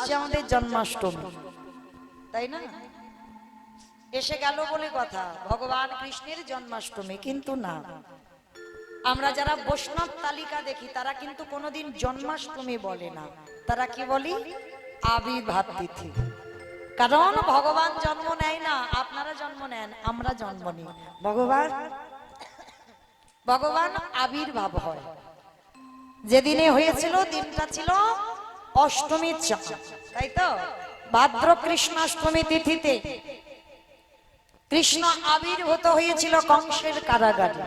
আসছে আমাদের জন্মাষ্টমী, তাই না? এসে গেল বলে কথা ভগবান কৃষ্ণের জন্মাষ্টমী, কিন্তু না, আমরা যারা বৈষ্ণব তালিকা দেখি তারা কিন্তু কোনোদিন জন্মাষ্টমী বলে না, তারা কি বলি? আবির্ভাব তিথি। কারণ ভগবান জন্ম নেয় না, আপনারা জন্ম নেন, আমরা জন্ম নিই, ভগবান আবির্ভাব হয়। যেদিনে হয়েছিল দিনটা ছিল অষ্টমীর চাঁদ, তাই তো? ভাদ্র কৃষ্ণাষ্টমী তিথিতে কৃষ্ণ আবির্ভূত হয়েছিল কংসের কারাগারে।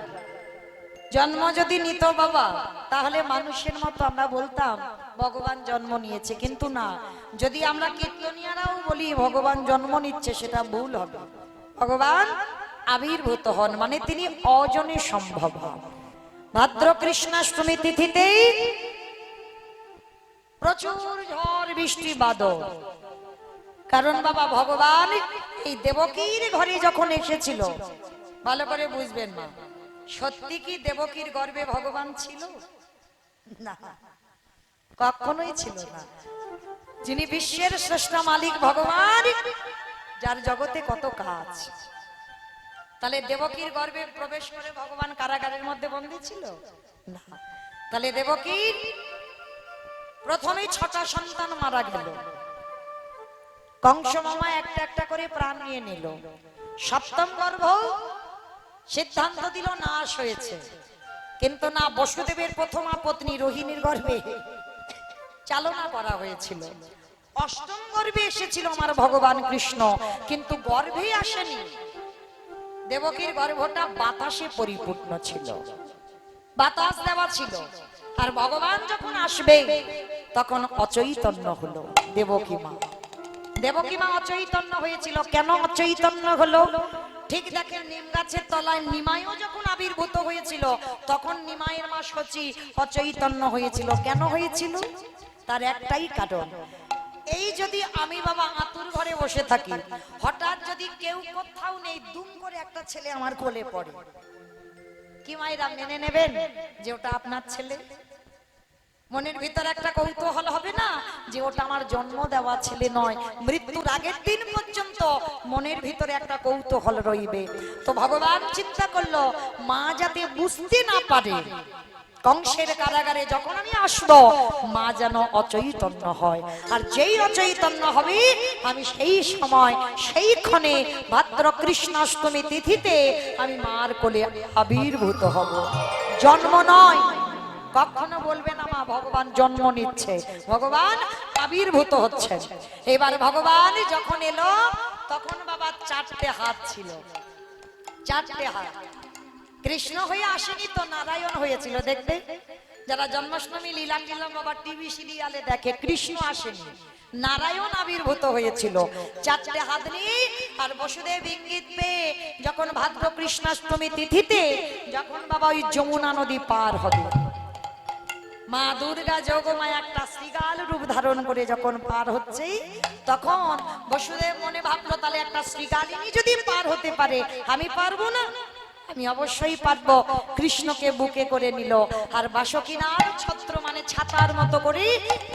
জন্ম যদি নিত বাবা, তাহলে মানুষের মতো আমরা বলতাম ভগবান জন্ম নিয়েছে, কিন্তু না, যদি আমরা কীর্তনিয়ারাও বলি ভগবান জন্ম নিচ্ছে, সেটা ভুল হবে। ভগবান আবির্ভূত হন মানে তিনি অজনে সম্ভব হন। ভাদ্র কৃষ্ণাষ্টমী তিথিতেই প্রচুর ঝড় বৃষ্টি বাদল। কারণ বাবা ভগবান এই দেবকীর ঘরে যখন এসেছিল, ভালো করে বুঝবেন না, সত্যি কি দেবকীর গর্ভে ভগবান ছিল? না, কখনোই ছিল না। যিনি বিশ্বের শ্রেষ্ঠ মালিক ভগবান, যার জগতে কত কাজ, তাহলে দেবকীর গর্ভে প্রবেশ করে ভগবান কারাগারের মধ্যে বন্দী ছিল না। তাহলে দেবকীর প্রথমে 6টা সন্তান মারা গেল, কংস মামা একটা একটা করে প্রাণ নিয়ে নিল। 7ম গর্ভ সিদ্ধান্ত দিল নাশ হয়েছে, কিন্তু না, বসুদেবের প্রথমা পত্নী রোহিণীর গর্ভে চালনা করা হয়েছিল। 8ম গর্ভে এসেছিল আমার ভগবান কৃষ্ণ, কিন্তু গর্ভে আসেনি। দেবকীর গর্ভটা বাতাসে পরিপূর্ণ ছিল, বাতাস দেওয়া ছিল। আর ভগবান যখন আসবে তখন অচৈতন্য হলো দেবকী মা। দেবকী মা অচৈতন্য হয়েছিল। কেন অচৈতন্য হলো? ঠিক দেখেন, নিম গাছের তলায় নিমাইও যখন আবির্ভূত হয়েছিল, তখন নিমাইয়ের মা শচী অচৈতন্য হয়েছিল। কেন হয়েছিল? তার একটাই কারণ, এই যদি আমি বাবা আতুর ঘরে বসে থাকি, হঠাৎ যদি কেউ কোথাও নেই, দুম করে একটা ছেলে আমার কোলে পড়ে, কি মায়েরা মেনে নেবেন যে ওটা আপনার ছেলে? মনের ভিতর একটা কৌতূহল হবে না যে ওটা আমার জন্ম দেওয়া ছেলে নয়? মৃত্যুর আগের দিন পর্যন্ত মনের ভিতরে একটা কৌতূহল রইবে। তো ভগবান চিন্তা করলো, মা যাতে বুঝতে না পারে কংসের কারাগারে যখন আমি আসবো, মা যেন অচৈতন্য হয়। আর যেই অচৈতন্য হবে, আমি সেই সময় সেই ক্ষণে ভাদ্র কৃষ্ণাষ্টমী তিথিতে আমি মার কোলে আবির্ভূত হব। জন্ম নয়, কখনো বলবে না মা ভগবান জন্ম নিচ্ছে, ভগবান আবির্ভূত হচ্ছে। এবার ভগবান যখন এলো, তখন বাবা 4টে হাত ছিল, 4টে হাত। কৃষ্ণ হয়ে আসেনি তো, নারায়ণ হয়েছিল। দেখবে যারা জন্মাষ্টমী লীলা টিলা বাবা টিভি সিরিয়ালে দেখে, কৃষ্ণ আসেনি, নারায়ণ আবির্ভূত হয়েছিল 4টে হাত নিয়ে। আর বসুদেব ইঙ্গিত পেয়ে যখন ভাদ্র কৃষ্ণাষ্টমী তিথিতে যখন বাবা ওই যমুনা নদী পার হবে, মা দুর্গা যোগমায়া একটা শ্রীগাল রূপ ধারণ করে যখন পার হচ্ছে, তখন বসুদেব মনে ভাবলো, তাহলে একটা শ্রীগালিনী যদি পার হতে পারে, আমি পারবো না? আমি অবশ্যই পারবো। কৃষ্ণকে বুকে করে নিল, আর বাসকিনার ছত্র মানে ছাতার মতো করে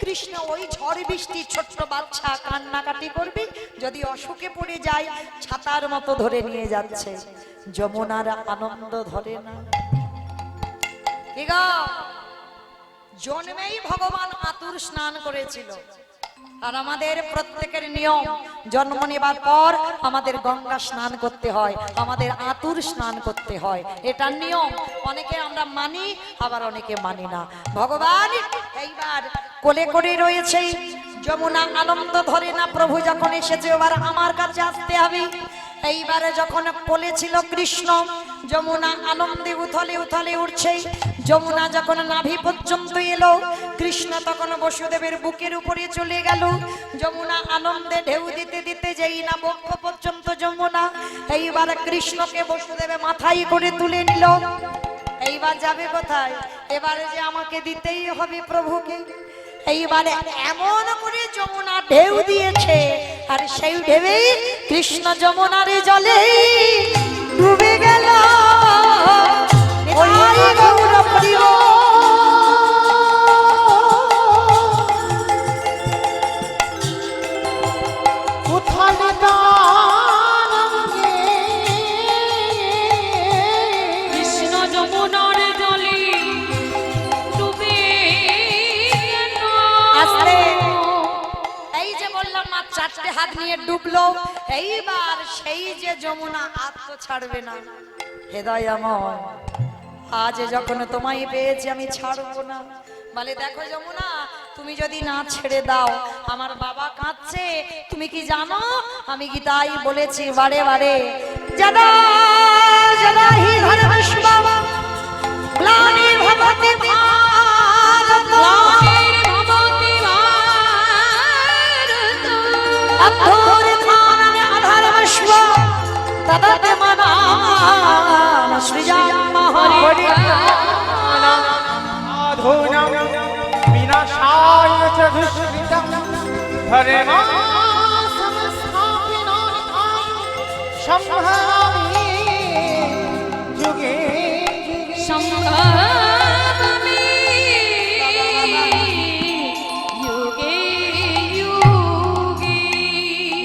কৃষ্ণ ওই ঝড় বৃষ্টি ছোট্ট বাচ্চা কান্নাকাটি করবে, যদি অসুখে পড়ে যায়, ছাতার মতো ধরে নিয়ে যাচ্ছে। যমুনার আনন্দ ধরে না। ঠিক আছে, জন্মেই ভগবান আতুর স্নান করেছিল। আর আমাদের প্রত্যেকের নিয়ম, জন্ম নেবার পর আমাদের গঙ্গা স্নান করতে হয়, আমাদের আতুর স্নান করতে হয়, এটা নিয়ম। অনেকে আমরা মানি, আবার অনেকে মানি না। ভগবান এইবার কোলে করে রয়েছে, যমুনা আনন্দ ধরে না। প্রভু যখন এসেছে, এবার আমার কাছে আসতে হবে। এইবারে যখন কোলে ছিল কৃষ্ণ, যমুনা আনন্দে উথলে উথলে উঠছে। যমুনা যখন নাভি পর্যন্ত এলো, কৃষ্ণ তখন বসুদেবের বুকের উপরে চলে গেল। যমুনা আনন্দে ঢেউ দিতে দিতে যেই না বক্ষ পর্যন্ত যমুনা, এইবার কৃষ্ণকে বসুদেবে মাথায় করে তুলে নিল। এইবার যাবে কোথায়? এবারে যে আমাকে দিতেই হবে প্রভুকে। এইবারে এমন করে যমুনা ঢেউ দিয়েছে, আর সেই ঢেউে কৃষ্ণ যমুনার জলে ডুবে গেল। চারটে হাত নিয়ে ডুবলো। এইবার সেই যে যমুনা আর তো ছাড়বে না। হৃদয় আমার আজ যখন তোমায় পেয়েছি আমি ছাড়বো না। বলে দেখো যমুনা, তুমি যদি না ছেড়ে দাও আমার বাবা কাঁদছে। তুমি কি জানো আমি কি তাই বলেছি বারে বারে, যদা যদা হি ধর্মস্ব গ্লানি ভবতি ভারত অভ্যুত্থানে অধর্মস্ব তদাত্মনাম সৃজামহরি আধুনাম বিনাশায় চ দুষ্কৃতম ধর্মা সংস্থাপনায় সম্ভাবি যুগে সম্ভাবমি যুগে যুগে।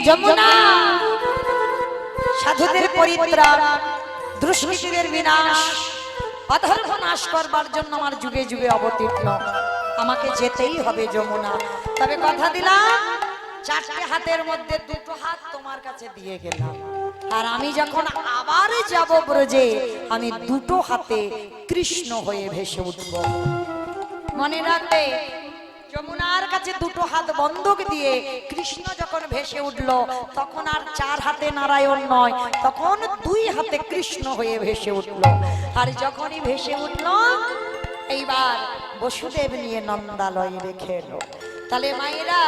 যমুনা সাধুদের পরিত্রাণ, দুষ্কৃতীদের বিনাশ, অধর্ম নাশ করবার জন্য আমার যুগে যুগে অবতীর্ণ। আমাকে যেতেই হবে যমুনা। তবে কথা দিলাম চারটে হাতের মধ্যে দুটো হাত তোমার কাছে দিয়ে গেলাম। আর আমি যখন আবার যাব ব্রজে আমি দুটো হাতে কৃষ্ণ হয়ে ভেসে উঠব। মনে রাখবে যমুনার কাছে দুটো হাত বন্ধক দিয়ে কৃষ্ণ যখন ভেসে উঠলো তখন আর চার হাতে নারায়ণ নয়, তখন দুই হাতে কৃষ্ণ হয়ে ভেসে উঠলো। আর যখনই ভেসে উঠলো এইবার বসুদেব নিয়ে নন্দালয়ে রেখে এলো। তাহলে মায়েরা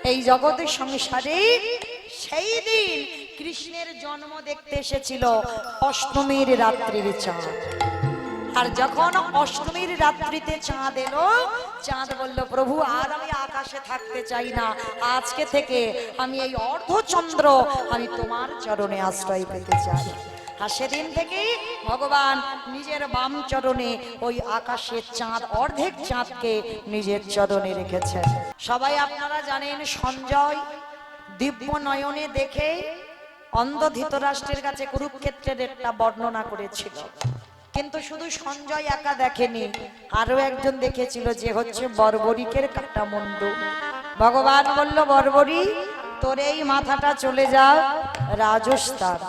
এই জগতের সংসারে সেই দিন কৃষ্ণের জন্ম দেখতে এসেছিল অষ্টমীর রাত্রির চাঁদ। আর যখন অষ্টমীর রাত্রিতে চাঁদ এলো, চাঁদ বলল প্রভু আর আমি আকাশে থাকতে চাই না, আজকে থেকে আমি এই অর্ধচন্দ্র আমি তোমার চরণে আশ্রয় পেতে চাই। আর সেদিন থেকে ভগবান নিজের বাম চরণে ওই আকাশের চাঁদ, অর্ধেক চাঁদকে নিজের চরণে রেখেছেন। সবাই আপনারা জানেন সঞ্জয় দিব্য নয়নে দেখে অন্ধ ধৃতরাষ্ট্রের কাছে কুরুক্ষেত্রের একটা বর্ণনা করেছিল। কিন্তু শুধু সঞ্জয় একা দেখেনি, আরো একজন দেখেছিল, যে হচ্ছে বর্বরিকের কাটা মুন্ডু। ভগবান বলল বর্বরী তোর এই মাথাটা চলে যাও রাজস্থান,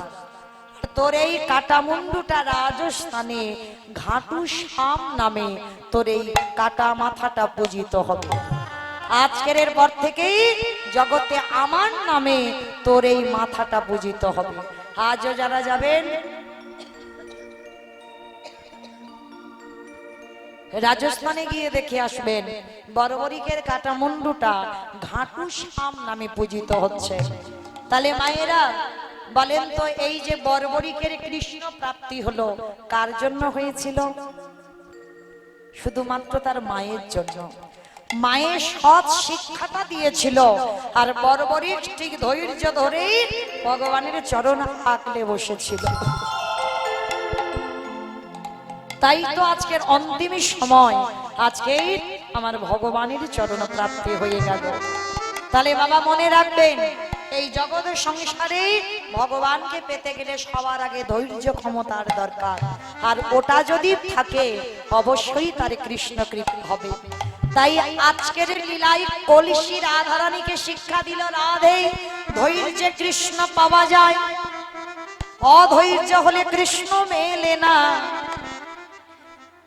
তোর এই কাটা মুন্ডুটা রাজস্থানে ঘাটু শ্যাম নামে তোর এই কাটা মাথাটা পূজিত হবে। আজকের পর থেকেই জগতে আমার নামে তোর এই মাথাটা পূজিত হবে। আজও যারা যাবেন রাজস্থানে গিয়ে দেখে আসবেন বর্বরিকের কাটা মুন্ডুটা ঘাটু শ্যাম নামে পূজিত হচ্ছে। তাহলে মায়েরা বলেন তো এই যে বর্বরিকের কৃষ্ণ প্রাপ্তি হলো কার জন্য হয়েছিল? শুধুমাত্র তার মায়ের জন্য। মায়ের সৎ শিক্ষাটা দিয়েছিল আর বর্বরিক ঠিক ধৈর্য ধরে ভগবানের চরণ আঁকলে বসেছিল। তাই তো আজকের অন্তিম সময় আজকে আমার ভগবানের চরণ প্রাপ্তি হয়ে গেল। তাহলে বাবা মনে রাখবেন এই জগতের সংসারে ভগবানকে পেতে গেলে সবার আগে ধৈর্য ক্ষমতার দরকার। আর ওটা যদি থাকে অবশ্যই তার কৃষ্ণ কৃপা হবে। তাই আজকের লীলায় কলসি রাধারানীকে শিক্ষা দিল রাধে ধৈর্যে কৃষ্ণ পাওয়া যায়, অধৈর্য হলে কৃষ্ণ মেলে না।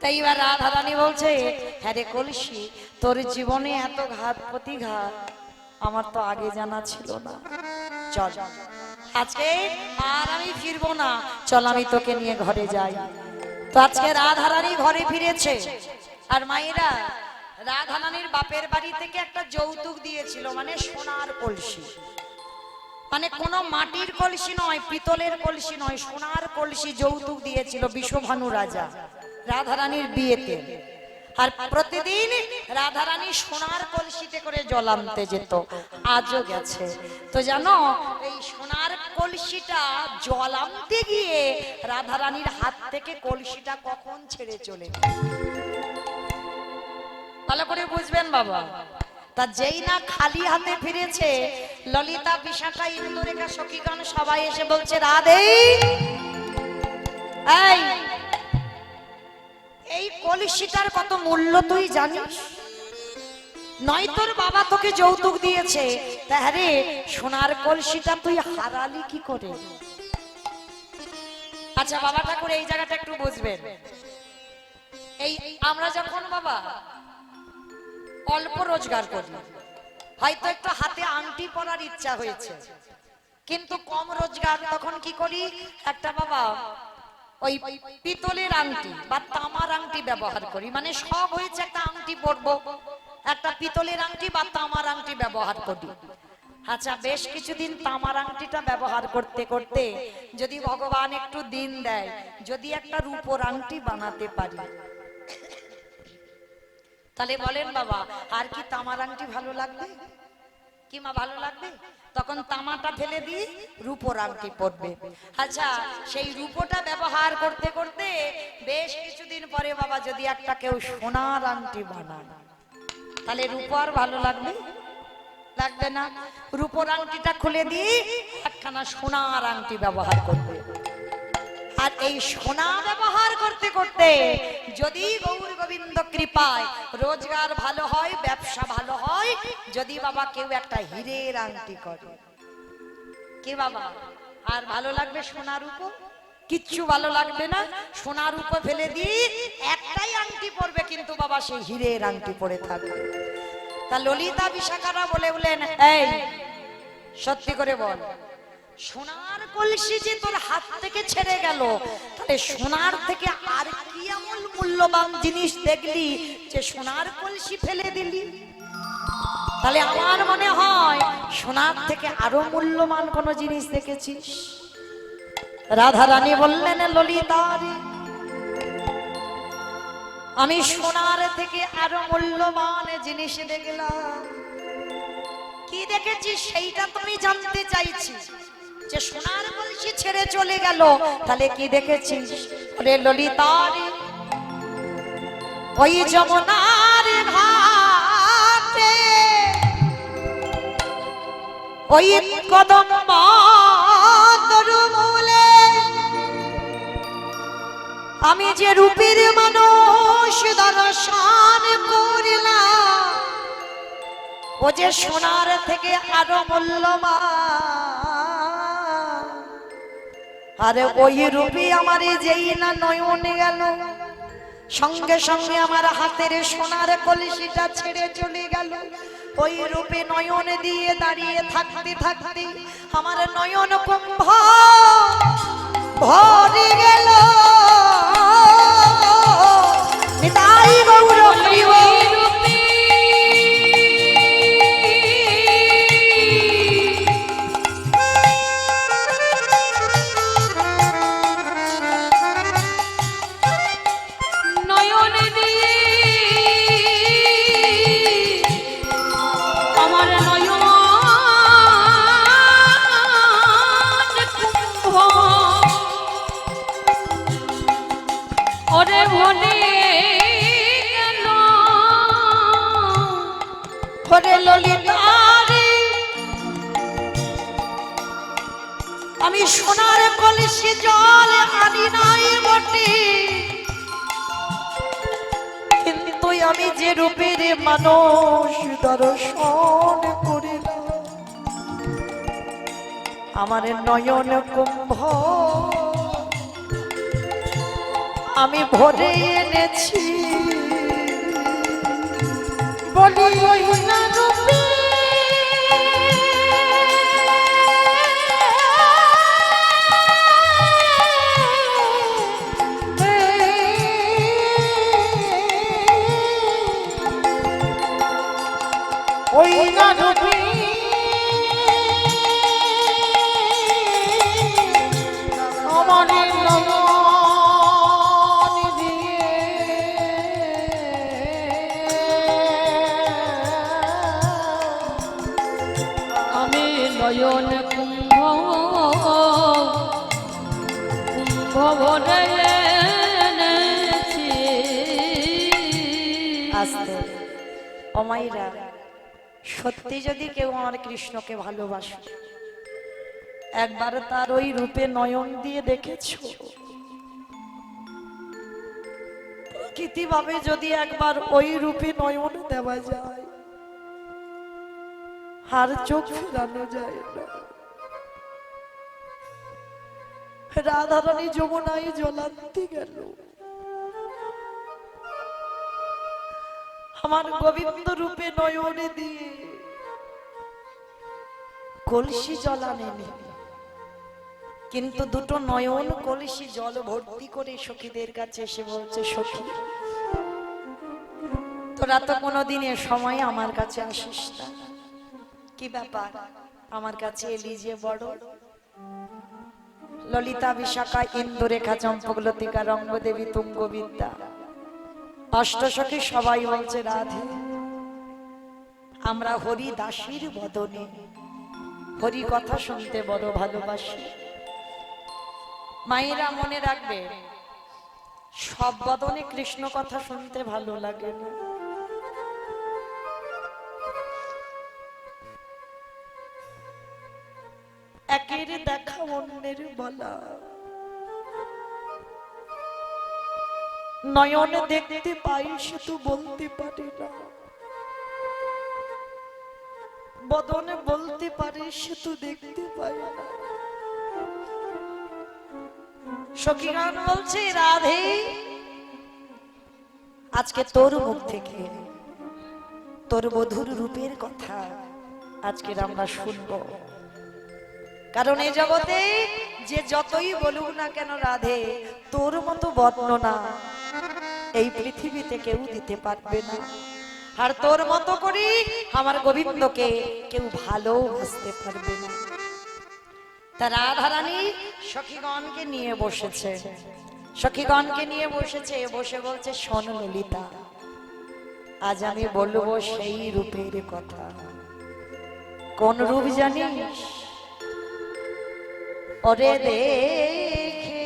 তাই এবার রাধারানী বলছে হ্যাঁ রে কলসি তোর জীবনে এত ঘাত প্রতিঘাত আমার তো আগে জানা ছিল না। চল আজকে আর আমি ফিরবো না, চল আমি তোকে নিয়ে ঘরে যাই। তো আজকে রাধারানী ঘরে ফিরেছে। আর মায়েরা রাধারানীর বাপের বাড়ি থেকে একটা যৌতুক দিয়েছিল, মানে সোনার কলসি, মানে কোনো মাটির কলসি নয়, পিতলের কলসি নয়, সোনার কলসি যৌতুক দিয়েছিল বিশ্বভানু রাজা রাধারানীর বিয়েতে। আর প্রতিদিন রাধারানী সোনার কলসিতে করে জল আনতে যেত, আজও গেছে। তো জানো এই সোনার কলসিটা জল আনতে গিয়ে রাধারানীর হাত থেকে কলসিটা কখন ছেড়ে চলে, ভালো করে বুঝবেন বাবা। তা যেই না খালি হাতে ফিরেছে, ললিতা বিশাখা ইন্দুরেখা সখীগণ সবাই এসে বলছে রাধে এই কলসিটার কত মূল্য তুই জানিস? নয় তোর বাবা তোকে যৌতুক দিয়েছে, তাহলে সোনার কলসিটা তুই হারালি কি করে? আচ্ছা বাবা ঠাকুর এই জায়গাটা একটু বুঝবেন। এই আমরা যখন বাবা অল্প রোজগার করি, হয়তো একটু হাতে আংটি পরার ইচ্ছা হয়েছে, কিন্তু কম রোজগার, তখন কি করি? একটা বাবা ওই পিতলের আংটি বা তামার আংটি ব্যবহার করি। মানে সব হয়েছে, একটা আংটি পরবো, একটা পিতলের আংটি বা তামার আংটি ব্যবহার করি। আচ্ছা বেশ কিছুদিন তামার আংটিটা ব্যবহার করতে করতে যদি ভগবান একটু দিন দেয়, যদি একটা রূপোর আংটি বানাতে পারি, তাহলে বলেন বাবা আর কি তামার আংটি ভালো লাগবে? কি মা ভালো লাগবে? তখন তামাটা ফেলে দিয়ে রূপোর আংটি পরবে। আচ্ছা সেই রূপোটা ব্যবহার করতে করতে বেশ কিছুদিন পরে বাবা যদি একটা কেউ সোনার আংটি বানায়, তাহলে রূপো আর ভালো লাগবে? লাগবে না। রূপোর আংটিটা খুলে দিয়ে একখানা সোনার আংটি ব্যবহার করবে। আর এই সোনা ব্যবহার করতে করতে যদি গৌর গোবিন্দ কৃপায় রোজগার ভালো হয়, ব্যবসা ভালো হয়, যদি বাবা কেউ একটা হীরের আংটি করে, কি বাবা আর ভালো লাগবে? সোনা রূপো কিচ্ছু ভালো লাগবে না। সোনা রূপো ফেলে দিয়ে একটাই আংটি পরবে, কিন্তু বাবা সেই হীরের আংটি পরে থাকবে। তা ললিতা বিশাখারা বলেন, এই সত্যি করে বল, সোনার কলসি যে তোর হাত থেকে ছেড়ে গেল, তাহলে সোনার থেকে আর কি এমন মূল্যবান জিনিস দেখলি যে সোনার কলসি ফেলে দিলি? তাহলে আমার মনে হয় সোনার থেকে আরো মূল্যবান কোন জিনিস দেখেছিস? রাধা রানী বললেন, ললিতা রে, আমি সোনার থেকে আরো মূল্যবান জিনিস দেখলাম। কি দেখেছিস সেইটা তুমি জানতে চাইছি? যে সোনার কলসি ছেড়ে চলে গেল, তাহলে কি দেখেছিস? ওরে ললিতা রে, ওই যমুনার ঘাটে ওই কদম্ব তরুমূলে আমি যে রূপের মানুষ দর্শন করলাম, ও যে সোনার থেকে আরো মূল্যবান। আরে ওই রূপে আমার যেই না নয়ন গেল, সঙ্গে সঙ্গে আমার হাতের সোনার কলসিটা ছেড়ে চলে গেল। ওই রূপে নয়ন দিয়ে দাঁড়িয়ে থাকতে থাকতে আমার নয়ন কুম্ভ ভরে গেল। নিতাই গৌর হরি বল। আমি সোনার কলসি জল আনি নাই বটে, কিন্তু আমি যে রূপের মানুষ দর্শন করিলাম, আমার নয়ন কুম্ভ আমি ভরে এনেছি। বলি ওই না রূপে ওই না রূপে আমার নয়ন দিয়ে আমি নয়ন কুম্ভ কুম্ভ ভরে এনেছি। আস্তে ও মাইরা, সত্যি যদি কেউ আমার কৃষ্ণকে ভালোবাসে, একবার তার ওই রূপে নয়ন দিয়ে দেখেছো? প্রকৃতি ভাবে যদি একবার ওই রূপে নয়ন দেওয়া যায়, আর চোখ ফেরানো যায় না। রাধারানী যমুনায় জলান্তি গেল, আমার গোবিন্দ রূপে নয়নে দিয়ে কলসি জল আনেনি, কিন্তু দুটো নয়ন কলসি জল ভর্তি করে সখীদের কাছে এসে বলছে, সখী তোরা তো কোনোদিন এ সময় আমার কাছে আসিস না, কি ব্যাপার আমার কাছে এলি যে বড়? ললিতা, বিশাখা, ইন্দুরেখা, চম্পকলতিকা, রঙ্গদেবী, তুঙ্গবিদ্যা, অষ্টসখী সবাই বলছে, রাধে আমরা হরি দাসীর বদনে হরি কথা শুনতে বড় ভালোবাসি। মায়েরা মনে রাখবে, সব বদনে কৃষ্ণ কথা শুনতে ভালো লাগে না। একের দেখা অন্যের বলা, নয়নে দেখতে পাই সে তো বলতে পারে না, বদনে বলতে পারে সে তো দেখতে পায় না। সখীগণ বলছে, রাধে আজকে তোর মুখ থেকে তোর বধুর রূপের কথা আজকে আমরা শুনবো, কারণ এই জগতে যে যতই বলুক না কেন রাধে, তোর মতো বর্ণনা এই পৃথিবীতে কেউ দিতে পারবে না। আর তোর মতো করি আমার গোবিন্দকে কেউ ভালোবাসতে পারবে না। তা রাধারানী সখীগণকে নিয়ে বসেছে, সখীগণকে নিয়ে বসেছে, বসে বলছে, শোন ললিতা, আজ আমি বলবো সেই রূপের কথা। কোন রূপ জানিস? ওরে দেখে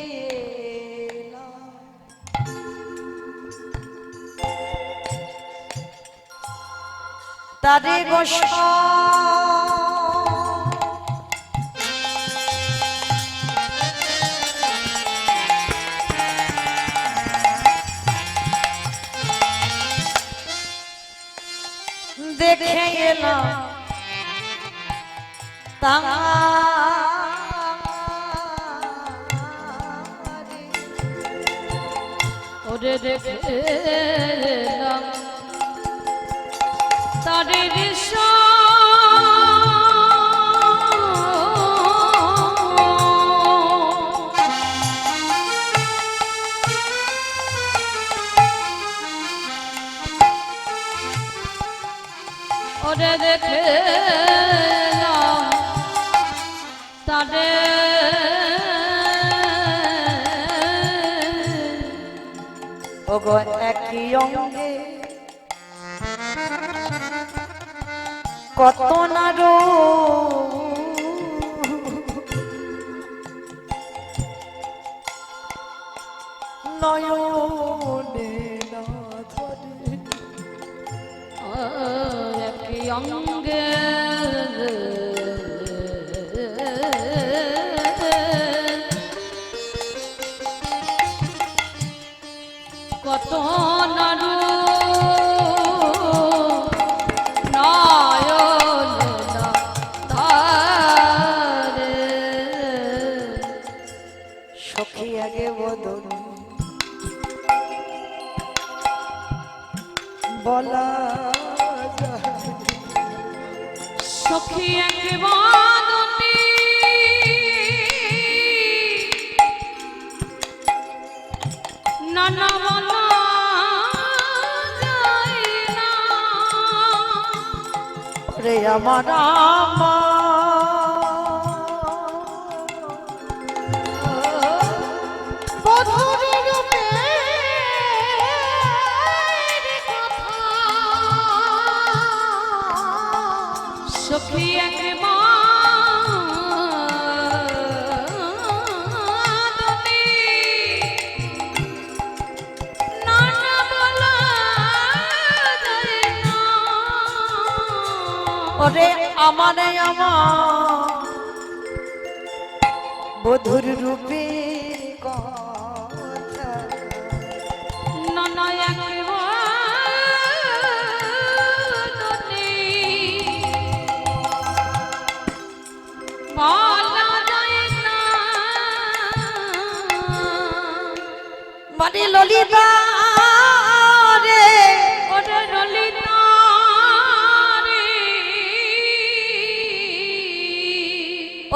তারে গোসা দেখে এলাম ওরে দেখলাম তারে দিশা, ওরে দেখলাম তারে ওগো একই অঙ্গে কত না নয়নে না ধরে, একই অঙ্গে কত নারু নয়ন তারে। সখী আগে বদন বলা যায়, সখী একবারই নানা বলা যায় না। রে আমার বধুর রূপে সখী একবারই নানা বলা যায় না। ওরে আমারে আমার বধুর রূপে কথা, নানা একবারই বলা যায় না মানে ললিতা রে, ওরে ললিতা রে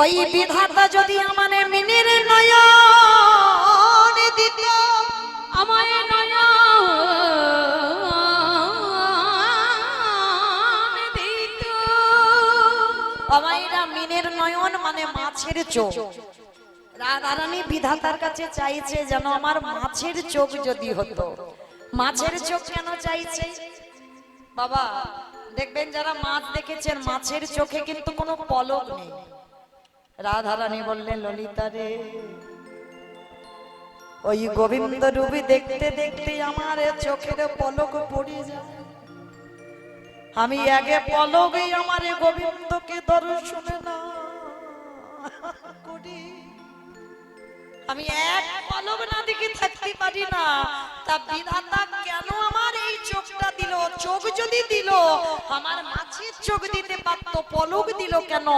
ওই বিধাতা যদি আমার মিনির নয়ন দিত, আমায় নয়ন দিত আমাইরা মিনের নয়ন মানে মাছের চোখ। রাধারানী বিধাতার কাছে চাইছে যেন আমার মাছের চোখ যদি হতো। মাছের চোখ কেন চাইছে বাবা? দেখবেন যারা মাছ দেখেছেন মাছের চোখে কিন্তু কোনো পলক নেই। রাধারানী বললেন ললিতা রে, ওই গোবিন্দ রূপী দেখতে দেখতে আমার চোখের পলক পড়ে যায়। আমি আগে পলকে আমার গোবিন্দকে দর্শনে না করি, আমি এক পলক না দেখে থাকতে পারি না। তা বিধাতা কেন আমার এই চোখটা দিল? চোখ যদি দিল আমার মাছের চোখ দিতে পারত, পলক দিল কেন?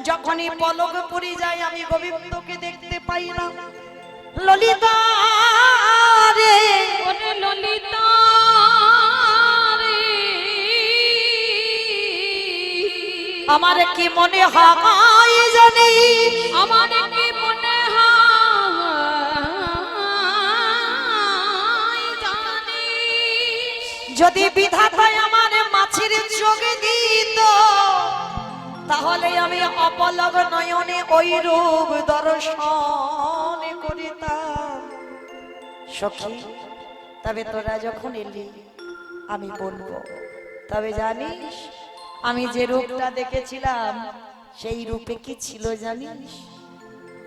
যখনই পলক পড়ে যায় আমি গোবিন্দকে দেখতে পাই না। ললিতা রে, ওরে ললিতা রে আমার কি মনে হয় জানি, আমার কি মনে হয় জানি যদি বিধাতায় আমার মাছের চোখ দিত তাহলে আমি অপলক নয়নে ওই রূপ দর্শন করিতাম। সখী, তবে তোরা যখন এলি আমি বলবো, তবে জানিস আমি যে রূপটা দেখেছিলাম সেই রূপে কি ছিল জানিস?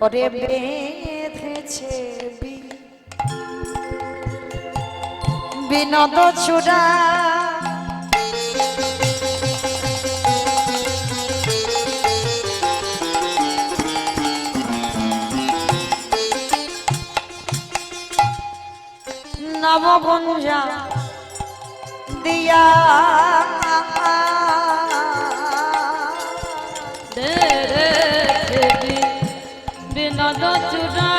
ওরে বেঁধেছে বিনোদ চূড়া, নবগুঞ্জা দিয়া দেখবি বিনোদ চূড়া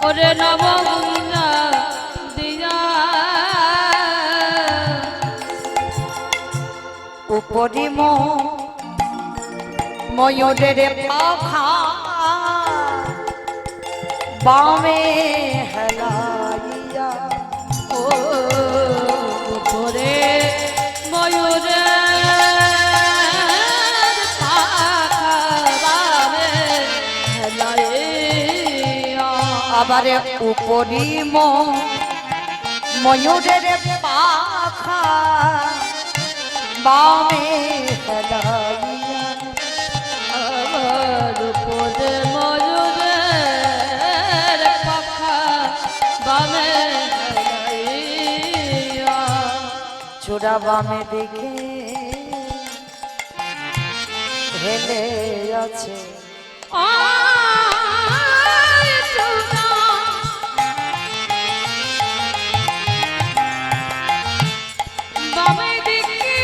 ওরে নবগুঞ্জা দিয়া উপরি ময়ূরের পাখা বামে হেলাইয়া, ও উপরে ময়ূরের পাখা বামে হেলাইয়া আবার উপরি ময়ূরের পাখা বামে হেলাইয়া, আমার উপরে ময়ূরের পাখা বামে হেলাইয়া চূড়া বামে দেখে হেলে আছে। আয় চূড়া বামে দিকে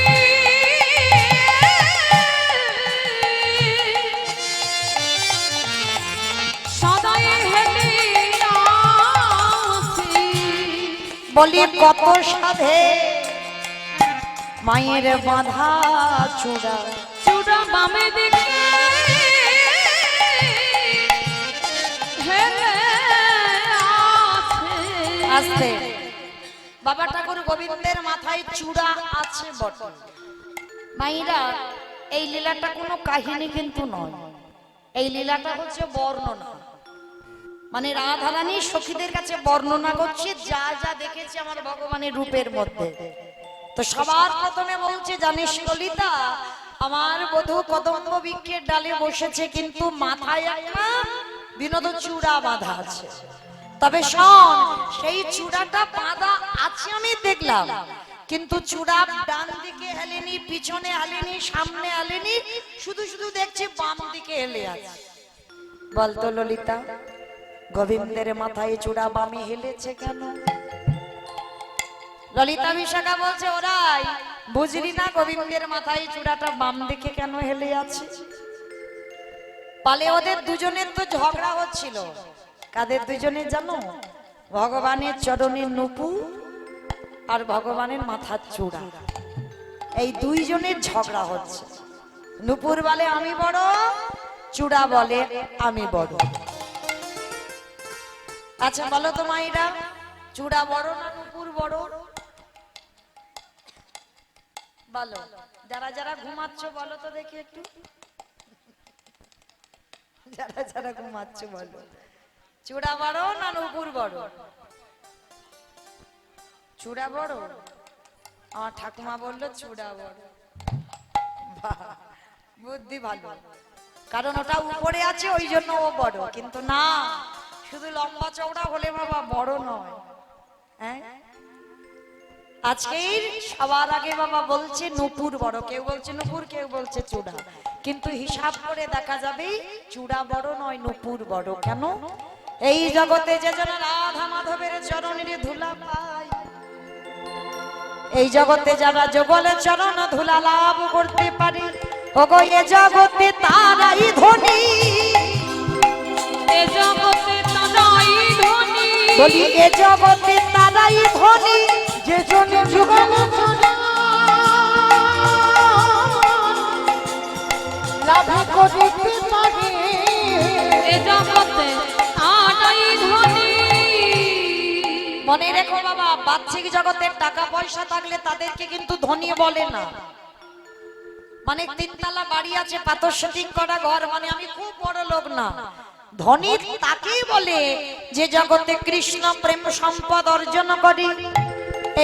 সদাই হেলিয়াছি বলি কত সাধে মায়ের বাঁধা চূড়া, চূড়া বামে দিকে হেলে আছে আস্তে বাবা ঠাকুর গোবিন্দের মাথায় চূড়া আছে বটে। মাইরা এই লীলাটা কোনো কাহিনী কিন্তু নয়, এই লীলাটা হচ্ছে বর্ণনা। মানে রাধারানী সখীদের কাছে বর্ণনা করছে যা যা দেখেছে আমার ভগবানের রূপের মধ্যে। তো সবার প্রথমে বলছে জানিস ললিতা, আমার বধূ কদম্ব বৃক্ষের ডালে বসেছে কিন্তু মাথায় একটা বিনোদ চূড়া বাঁধা আছে। তবে শোন, সেই চূড়াটা বাঁধা আছে আমি দেখলাম, কিন্তু চূড়া ডান দিকে হেলেনি, পিছনে হেলেনি, সামনে হেলেনি, শুধু শুধু দেখছি বাম দিকে হেলে আছে। বলতো ললিতা, গোবিন্দের মাথায় চূড়া বামে হেলেছে কেন? ললিতা বিশাখা বলছে ওরাই বুঝলি না গোবিন্দের মাথায় চূড়াটা বাম দিকে কেন হেলে আছে? পালে ওদের দুজনের তো ঝগড়া হচ্ছিল। কাদের দুজনের জানো? ভগবানের চরণের নুপুর আর ভগবানের মাথার চূড়া, এই দুইজনের ঝগড়া হচ্ছে। নুপুর বলে আমি বড়, চূড়া বলে আমি বড়। আচ্ছা বলো তো মাইরা, চূড়া বড় না নুপুর বড়? বলো, যারা যারা ঘুমাচ্ছ বলো তো দেখি একটু, যারা যারা ঘুমাচ্ছ বলো, চূড়া বড় না নুপুর বড়? চূড়া বড়। আমার ঠাকুমা বললো চূড়া বড়। বাহ, বুদ্ধি ভালো, কারণ ওটা উপরে আছে ওই জন্য ও বড়। কিন্তু না, শুধু লম্বা চওড়া হলে বাবা বড় নয়। হ্যাঁ, আজকের সবার আগে বাবা বলছে নুপুর বড়, কেউ বলছে নুপুর, কেউ বলছে চূড়া। কিন্তু হিসাব করে দেখা যাবে চূড়া বড় নয়, নুপুর বড়। কেন? এই জগতে যে জন রাধা মাধবের চরণের ধুলা পায়, এই জগতে যারা যুগলের চরণ ধুলা লাভ করতে পারে, ওগো এ জগতে তারাই ধনী, এ জগতে তারাই ধনী, বলি এ জগতে তারাই ধনী, যে জন্য যুগল লাভ করিতে পারে। এ জগতে তারাই ধনী। মনে রেখো বাবা, বাহ্যিক জগতের টাকা পয়সা থাকলে তাদেরকে কিন্তু ধনী বলে না। মানে তিনতলা বাড়ি আছে, পাথর শুটিং করা ঘর, মানে আমি খুব বড় লোক না। ধনী তাকেই বলে যে জগতে কৃষ্ণ প্রেম সম্পদ অর্জন করে,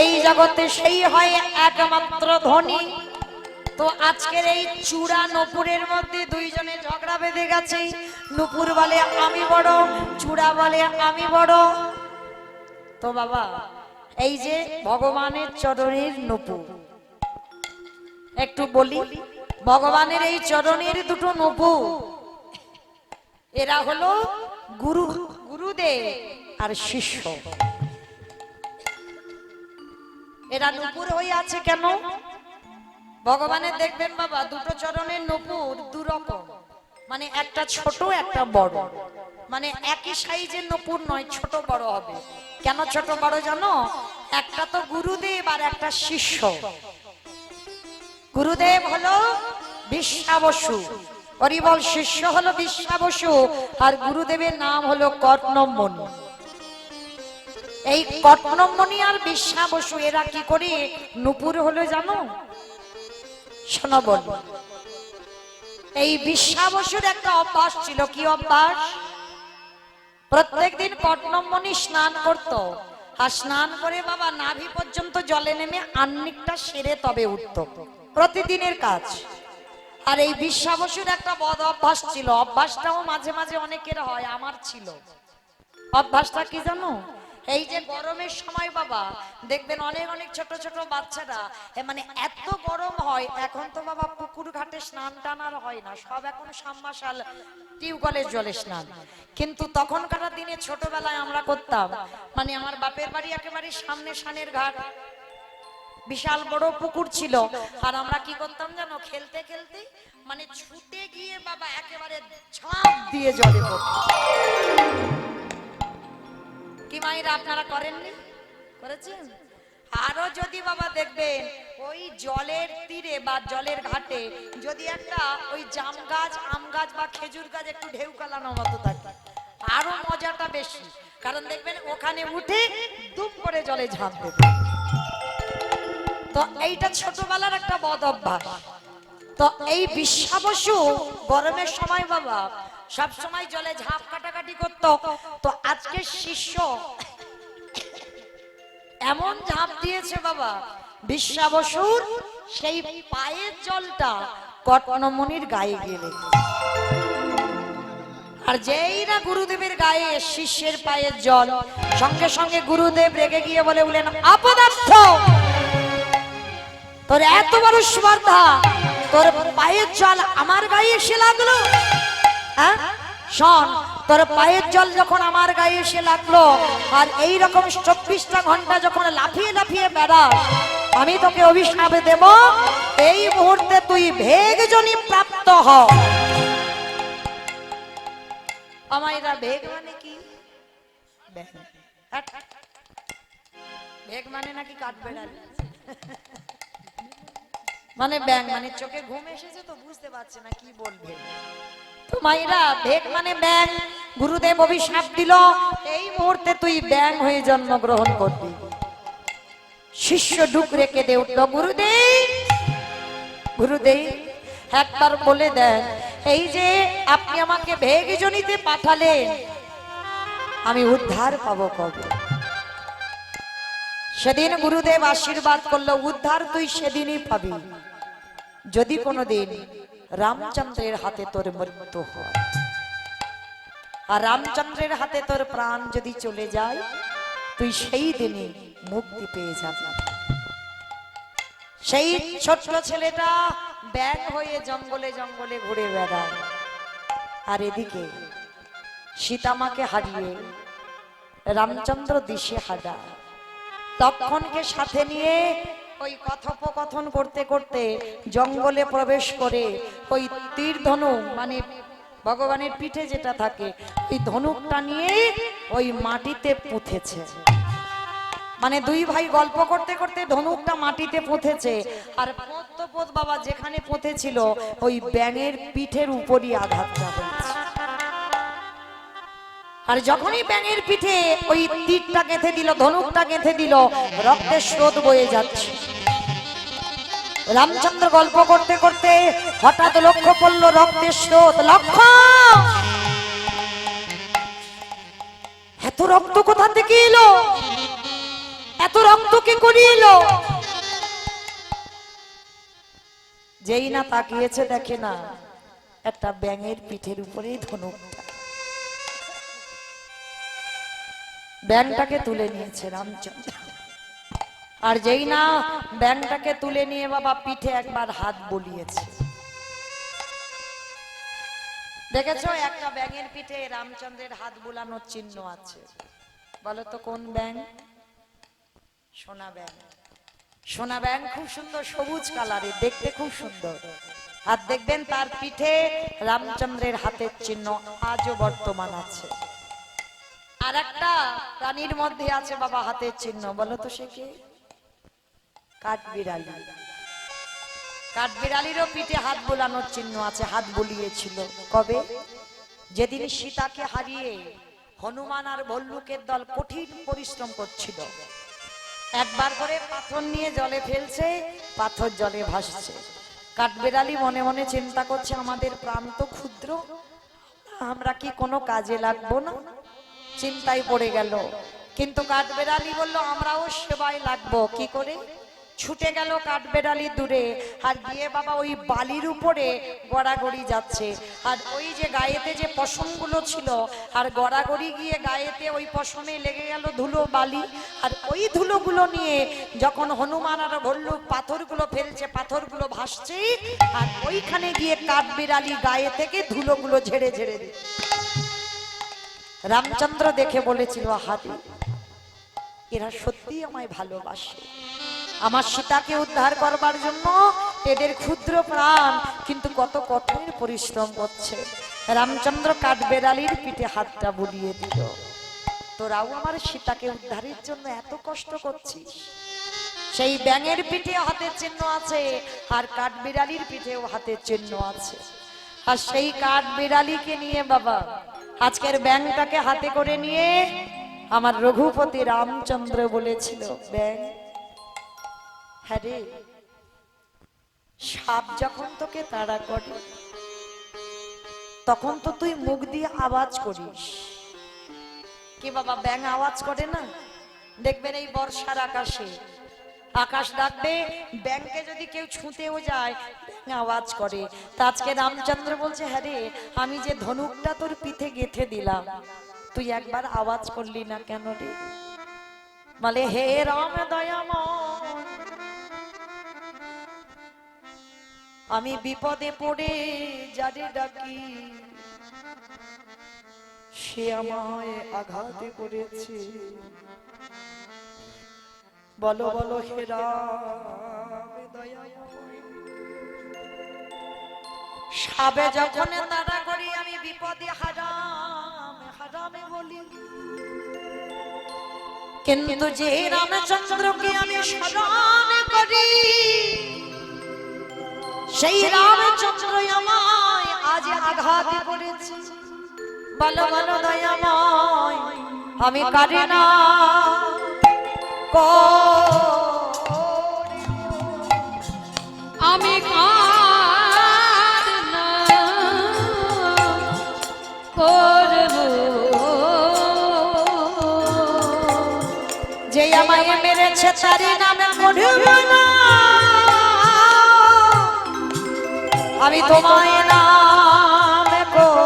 এই জগতে সেই হয় একমাত্র ধনী। তো আজকের এই চূড়া নুপুরের মধ্যে দুইজনে ঝগড়া বেঁধে গেছে। নুপুর বলে আমি বড়, চূড়া বলে আমি বড়। তো বাবা, এই যে ভগবানের চরণের নুপুর, একটু বলি, ভগবানের এই চরণের দুটো নুপুর, এরা হলো গুরু, গুরুদেব আর শিষ্য। এরা নুপুর হয়ে আছে কেন? ভগবানের দেখবেন বাবা দুটো চরণের নুপুর দুরকম, মানে একটা ছোট একটা বড়, মানে একই সাইজের নুপুর নয়, ছোট বড় হবে। কেন ছোট বড় জানো? একটা তো গুরুদেব আর একটা শিষ্য। গুরুদেব হলো বিশ্বাবসু, হরিবল, শিষ্য হলো বিশ্বাবসু, আর গুরুদেবের নাম হলো কর্ণমণি। এই কর্ণমণি আর বিশ্বাবসু এরা কি করে নুপুর হলো জানো? শোনো বল, এই বিশ্বাবসুর একটা অভ্যাস ছিল। কি অভ্যাস? প্রত্যেকদিন কর্ণমণি স্নান করত, আর স্নান করে বাবা নাভি পর্যন্ত জলে নেমে আহ্নিকটা সেরে তবে উঠত, প্রতিদিনের কাজ। আর এই বিশ্বাবসুর একটা বদ অভ্যাস ছিল, অভ্যাসটাও মাঝে মাঝে অনেকের হয়, আমার ছিল। অভ্যাসটা কি জানো? এই যে গরমের সময় বাবা দেখবেন অনেক অনেক ছোট ছোট বাচ্চারা, মানে এত গরম হয়, এখন তো বাবা পুকুর ঘাটে স্নান টান আর হয় না, সব এখন সাবমার্শাল টিউবওয়েলের জলে স্নান। কিন্তু তখনকার দিনে ছোটবেলায় আমরা করতাম, মানে আমার বাপের বাড়ি একেবারে সামনে সানের ঘাট, বিশাল বড় পুকুর ছিল। আর আমরা কি করতাম জানো? খেলতে খেলতে মানে ছুটে গিয়ে বাবা একেবারে ঝাঁপ দিয়ে জলে পড়তাম। কি মায়েরা আপনারা করেননি? করেছেন? আরো যদি বাবা দেখবেন ওই জলের তীরে বা জলের ঘাটে যদি একটা ওই জাম গাছ, আম গাছ বা খেজুর গাছ একটু ঢেউ কালানোর মতো থাকে, আরো মজাটা বেশি। কারণ দেখবেন ওখানে উঠে দুম করে জলে ঝাঁপ দেবে। তো এইটা ছোটবেলার একটা বদ অভ্যাস। তো এই বিশ্বাবসু গরমের সময় বাবা সব সময় জলে ঝাঁপ কাটাকাটি করত। তো আজকে শিষ্য এমন ঝাঁপ দিয়েছে বাবা, বিশ্বাবসুর সেই পায়ের জলটা কর্ণমণির গায়ে গিয়ে লেগেছে। আর যেই না গুরুদেবের গায়ে শিষ্যের পায়ের জল, সঙ্গে সঙ্গে গুরুদেব রেগে গিয়ে বললেন অপদার্থ, তোর এত বড় স্পর্ধা, তোর পায়ের জল আমার গায়ে এসে লাগলো? হ্যাঁ শোন, তোর পায়ের জল যখন আমার গায়ে এসে লাগলো আর এই রকম 24টা ঘন্টা যখন লাফিয়ে লাফিয়ে বেড়াস, আমি তোকে অভিশাপ দেব, এই মুহূর্তে তুই ভেগজনি প্রাপ্ত হ। আমায়রা ভেগ মানে কি? ব্যাং। ভেগ মানে নাকি কাঠবেড়ালি, মানে ব্যাং, মানে চোখে ঘুম এসেছে তো বুঝতে পারছে না কি বলবে। তো মাইরা ভেগ মানে ব্যাং। গুরুদেব অভিশাপ দিল, এই মুহূর্তে তুই ব্যাং হয়ে জন্মগ্রহণ করবি। শিষ্য ডুক রেখে দে উঠল, গুরুদেব গুরুদেব একবার বলে দেন, এই যে আপনি আমাকে ভেগজনিতে পাঠালেন, আমি উদ্ধার পাবো কবে? সেদিন গুরুদেব আশীর্বাদ করলো, উদ্ধার তুই সেদিনই পাবি যদি কোনোদিন রামচন্দ্রের হাতে তোর মৃত্যু হয়। আর রামচন্দ্রের হাতে তোর প্রাণ যদি চলে যায়, তুই সেই দিনে মুক্তি পেয়ে যাবি। সেই ছোট্ট ছেলেটা ব্যাং হয়ে জঙ্গলে জঙ্গলে ঘুরে বেড়ায়, আর এদিকে সীতামাকে হারিয়ে রামচন্দ্র দিশে হারা। লক্ষণকে সাথে নিয়ে ওই কথোপকথন করতে করতে জঙ্গলে প্রবেশ করে ওই তীর ধনুক, মানে ভগবানের পিঠে যেটা থাকে, ওই ধনুকটা নিয়ে ওই মাটিতে পুঁতেছে। মানে দুই ভাই গল্প করতে করতে ধনুকটা মাটিতে পুঁতেছে, আর পদ্মপদ বাবা যেখানে পুঁতেছিল ওই ব্যাঙের পিঠের উপরই আঘাতটা হয়েছে। আর যখনই ব্যাঙের পিঠে ওই তীরটা গেঁথে দিল, ধনুকটা গেঁথে দিল, রক্তের স্রোত বয়ে যাচ্ছে। রামচন্দ্র গল্প করতে করতে হঠাৎ লক্ষ্য পড়ল রক্তের স্রোত। লক্ষ্য, এত রক্ত কোথা থেকে এলো? এত রক্ত কে করিয়ে এলো? যেই না তাকিয়েছে, দেখে না একটা ব্যাঙের পিঠের উপরেই ধনুকটা। ব্যাঙটাকে তুলে নিয়েছে রামচন্দ্র, আর যেই না ব্যাঙটাকে তুলে নিয়ে বাবা পিঠে একবার হাত বুলিয়েছে। দেখেছো একটা ব্যাঙের পিঠে রামচন্দ্রের হাত বুলানোর চিহ্ন আছে। বলো তো কোন ব্যাঙ? সোনা ব্যাঙ। সোনা ব্যাঙ খুব সুন্দর, সবুজ কালারের, দেখতে খুব সুন্দর। আর দেখবেন তার পিঠে রামচন্দ্রের হাতের চিহ্ন আজও বর্তমান আছে। আর একটা প্রাণীর মধ্যে আছে বাবা হাতের চিহ্ন, বলো তো সে কে? কাঠবিড়ালি। কাঠবিড়ালিরও পিঠে হাত বোলানোর চিহ্ন আছে, হাত বুলিয়েছিল। কবে? যেদিন সীতাকে হারিয়ে হনুমান আর ভল্লুকের দল কঠিন পরিশ্রম করছিল। একবার করে পাথর নিয়ে জলে ফেলছে, পাথর জলে ভাসছে। কাঠবিড়ালি মনে মনে চিন্তা করছে, আমাদের প্রাণ তো ক্ষুদ্র, আমরা কি কোনো কাজে লাগবো না? চিন্তায় পড়ে গেল। কিন্তু কাঠবিড়ালি বলল, আমরাও সেবায় লাগবো। কি করে? ছুটে গেল কাঠবিড়ালি দূরে, আর গিয়ে বাবা ওই বালির উপরে গড়াগড়ি যাচ্ছে। আর ওই যে গায়েতে যে পশমগুলো ছিল, আর গড়াগড়ি গিয়ে গায়েতে ওই পশমে লেগে গেল ধুলো বালি। আর ওই ধুলোগুলো নিয়ে যখন হনুমান আর ভল্লুক পাথরগুলো ফেলছে, পাথরগুলো ভাসছে, আর ওইখানে গিয়ে কাঠবিড়ালি গায়ে থেকে ধুলোগুলো ঝেড়ে ঝেড়ে দিচ্ছে। রামচন্দ্র দেখে বলেছিল, হাতি এরা সত্যি আমায় ভালোবাসে, আমার সীতাকে উদ্ধার করবার জন্য এদের ক্ষুদ্র প্রাণ কিন্তু কত কঠিন পরিশ্রম করছে। রামচন্দ্র কাঠবিড়ালির পিঠে হাতটা বুলিয়ে দিল, তোরাও আমার সীতাকে উদ্ধারের জন্য এত কষ্ট করছিস। সেই ব্যাঙের পিঠে হাতের চিহ্ন আছে, আর কাঠবিড়ালির পিঠেও হাতের চিহ্ন আছে। আর সেই কাঠবিড়ালিকে নিয়ে বাবা আজকের ব্যাঙটাকে হাতে করে নিয়ে আমার রঘুপতি রামচন্দ্র বলেছিল, ব্যাঙ হ্যাঁ রে, সাপ যখন তোকে তাড়া করে তখন তো তুই মুখ দিয়ে আওয়াজ করিস। কি বাবা ব্যাঙ আওয়াজ করে না? দেখবেন এই বর্ষার আকাশে আকাশ ডাকবে, ব্যাঙকে যদি কেউ ছুঁতেও যায় ব্যাঙ আওয়াজ করে। তা আজকে রামচন্দ্র বলছে, হ্যাঁ রে, আমি যে ধনুকটা তোর পিঠে গেঁথে দিলাম, তুই একবার আওয়াজ করলি না কেন রে? বলে, হে রাম দয়াময়, আমি বিপদে পড়ে যারে ডাকি সে আমায় আঘাত করেছে। বলো বলো হে রাম দয়াময়। সাবে যখন তারা করি আমি বিপদে হারাম হারামে বলি, কিন্তু যে রামচন্দ্রকে আমি স্মরণ করি সেই রামচন্দ্র আমায় আজ আঘাত করেছে। বলো বলো দয়াময় আমি কারি না আমি কার না করব, যে আমায় মেরেছে তারি নামে করব না, আমি তোমায় নামে করব।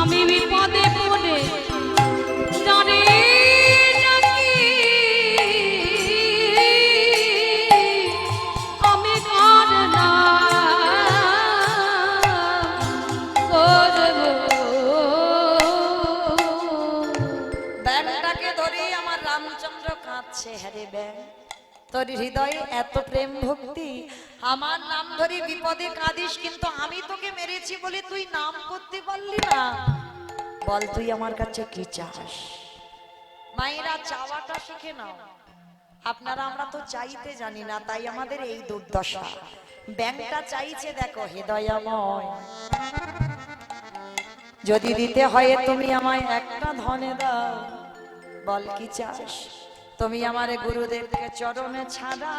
আমি বিপদে পড়ে জানি নাকি আমি কার না করব। ব্যাংটাকে ধরে আমার রামচন্দ্র কাঁদছে। হ্যারে ব্যাং, তোর হৃদয়ে এত প্রেম ভক্তি, আমার নাম ধরে বিপদে কাঁদিস, কিন্তু আমি তোকে মেরেছি বলে তুই নাম করতে পারলি না। বল তুই আমার কাছে কি চাস? মায়েরা চাওয়াটা শিখে নাও। আপনারা আমরা তো চাইতে জানি না, তাই আমাদের এই দুর্দশা। ব্যাংকটা চাইছে, দেখো হে দয়াময়, যদি দিতে হয় তুমি আমায় একটা ধনে দাও। বল কি চাস? তুমি আমার গুরুদেবকে চরণে ছাড়া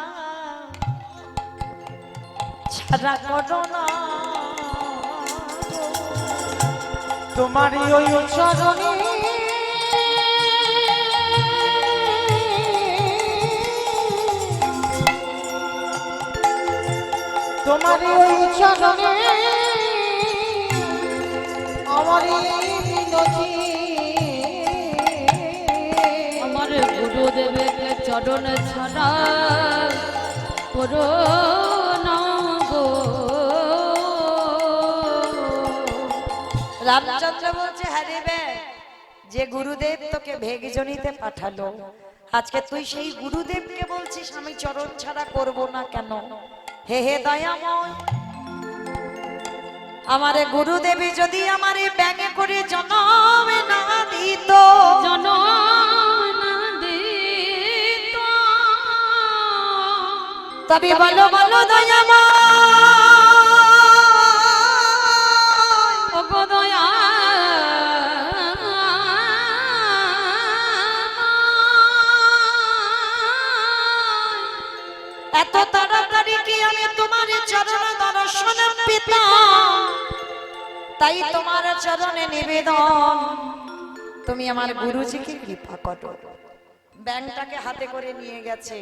ছাড়া করো না। তোমারই ওই চরণে তোমারই ওই চরণে আমারই মিনতি। আমার গুরুদেবের চরণ ছাড়া করো না গো। রামচন্দ্র বলছে, হ্যাঁ রে বে, যে গুরুদেব তোকে ভেগজনিতে পাঠালো, আজকে তুই সেই গুরুদেবকে বলছিস আমি চরণ ছাড়া করব না কেন? হে হে দয়াময়, আমারে গুরুদেবী যদি আমারে ব্যাঙে করে জনম না দিত, জনম না দিত, তবে বলো বলো দয়াময়, ও গো দয়া এত তাড়াতাড়ি কি আমি তোমার চরণ দর্শন পেতাম? তাই তোমার চরণে নিবেদন, তুমি আমার গুরুজিকে কৃপা করো। ব্যাংটাকে হাতে করে নিয়ে গেছে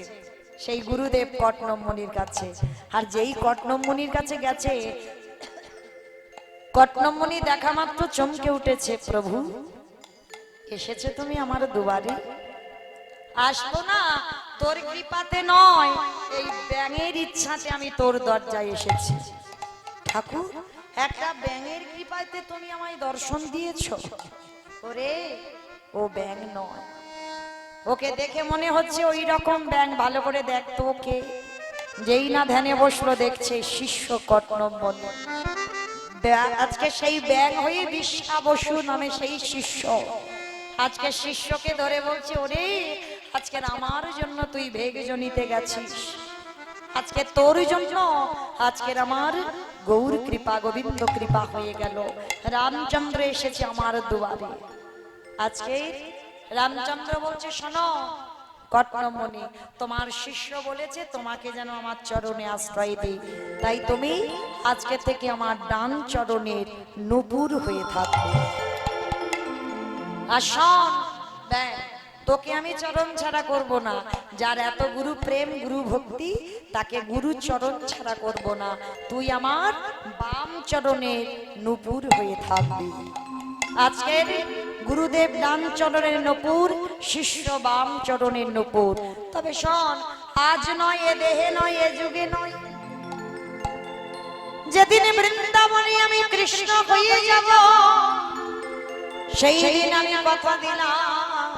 সেই গুরুদেব কটনম মুনির কাছে। আর যেই কটনম মুনির কাছে গেছে, কটনম মুনি দেখা মাত্র চমকে উঠেছে, প্রভু এসেছে তুমি আমার দুয়ারে? আসবো না তোর কৃপাতে নয়, এই ব্যাঙের ইচ্ছাতে আমি তোর দরজায় এসেছি। ঠাকুর, একটা ব্যাঙের কৃপাতে তুমি আমায় দর্শন দিয়েছো। ওরে ও ব্যাঙ নয়, ওকে দেখে মনে হচ্ছে ওই রকম ব্যাঙ। ভালো করে দেখতো ওকে। যেই না ধ্যানে বসলো, দেখছে শিষ্য কটনম মুনি। আজকে সেই ব্যাঙ হয়ে বিশ্বা বসু নামে সেই শিষ্য আজকে শিষ্যকে ধরে বলছে, ওরে আজকের আমার জন্য তুই ভেগজনিতে গেছিস, আজকে তোর জন্য আজকের আমার গৌর কৃপা গোবিন্দ কৃপা হয়ে গেল। রামচন্দ্র এসেছে আমার দুয়ারে। আজকে রামচন্দ্র বলছে, শোনো কটনম মুনি, তোমার শিষ্য বলেছে তোমাকে যেন আমার চরণে আশ্রয় দেই, তাই তুমি আজকে থেকে আমার ডান চরণের নূপুর হয়ে থাকবে। আর শোন দেখ, তোকে আমি চরণ ছাড়া করব না। যার এত গুরু প্রেম গুরু ভক্তি, তাকে গুরু চরণ ছাড়া করব না। তুই আমার বাম চরণের নূপুর হয়ে থাকবি। আজকের গুরুদেব ডান চরণের নূপুর, শিষ্য বাম চরণের নূপুর। তবে শোন, আজ নয়, এ দেহে নয়, এ যুগে নয়, যেদিন বৃন্দাবনে আমি কৃষ্ণ হয়ে যাব সেই দিন আমি কথা দিলাম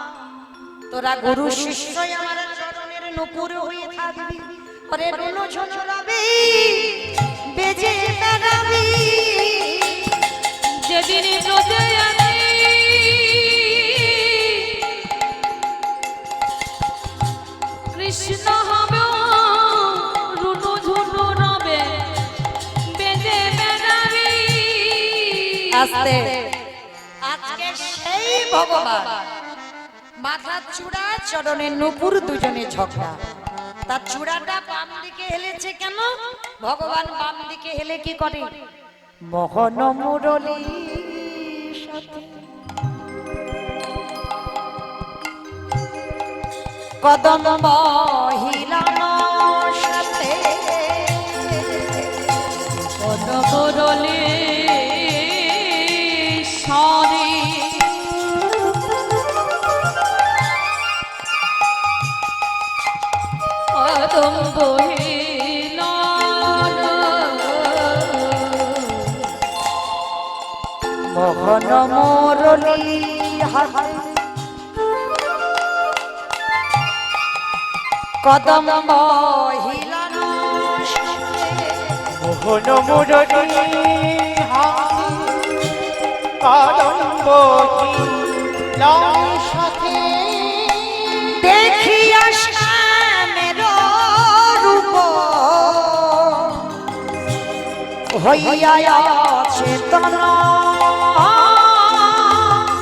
তোরা গুরু শিষ্য আমার চরণের নূপুর হয়ে থাকবি ওরে রুনু ঝুনু রবি বেজে বেড়াবি যেদিন ব্রজে আমি কৃষ্ণ হবে রুনু ঝুনু রবে বেজে বেড়াবি। আস্তে আজকে সেই ভগবান মাথার চূড়া চরণের নূপুর দুজনে ঝগড়া তার চূড়াটা বাম দিকে হেলেছে কেন ভগবান বাম দিকে হেলে কি করে মোহন মুরলী সাথে কদম মহিলানো সাথে মুরলি সারি কদম বহিলান মোহন মুরলী হাতে কদম মহিলানো সাথে মোহন মুরলী হাতে কদম্ব সাথে দেখিয়া শ্যামের রূপ হইয়া চেতন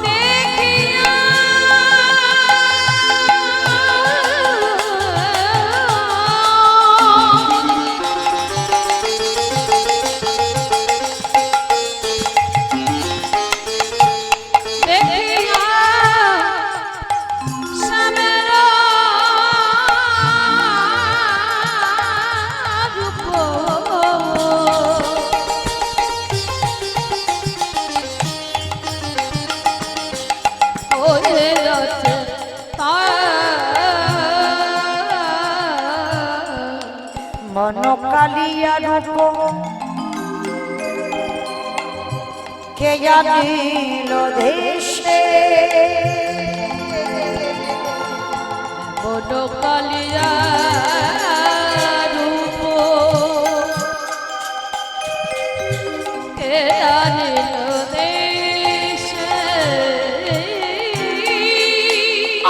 দেখিয়া দেখিয়া শ্যামের রূপ ওরে রচে মন কালিয়া রূপ কে জানিল দেশে বড় কালিয়া রূপ কে জানিল দেশে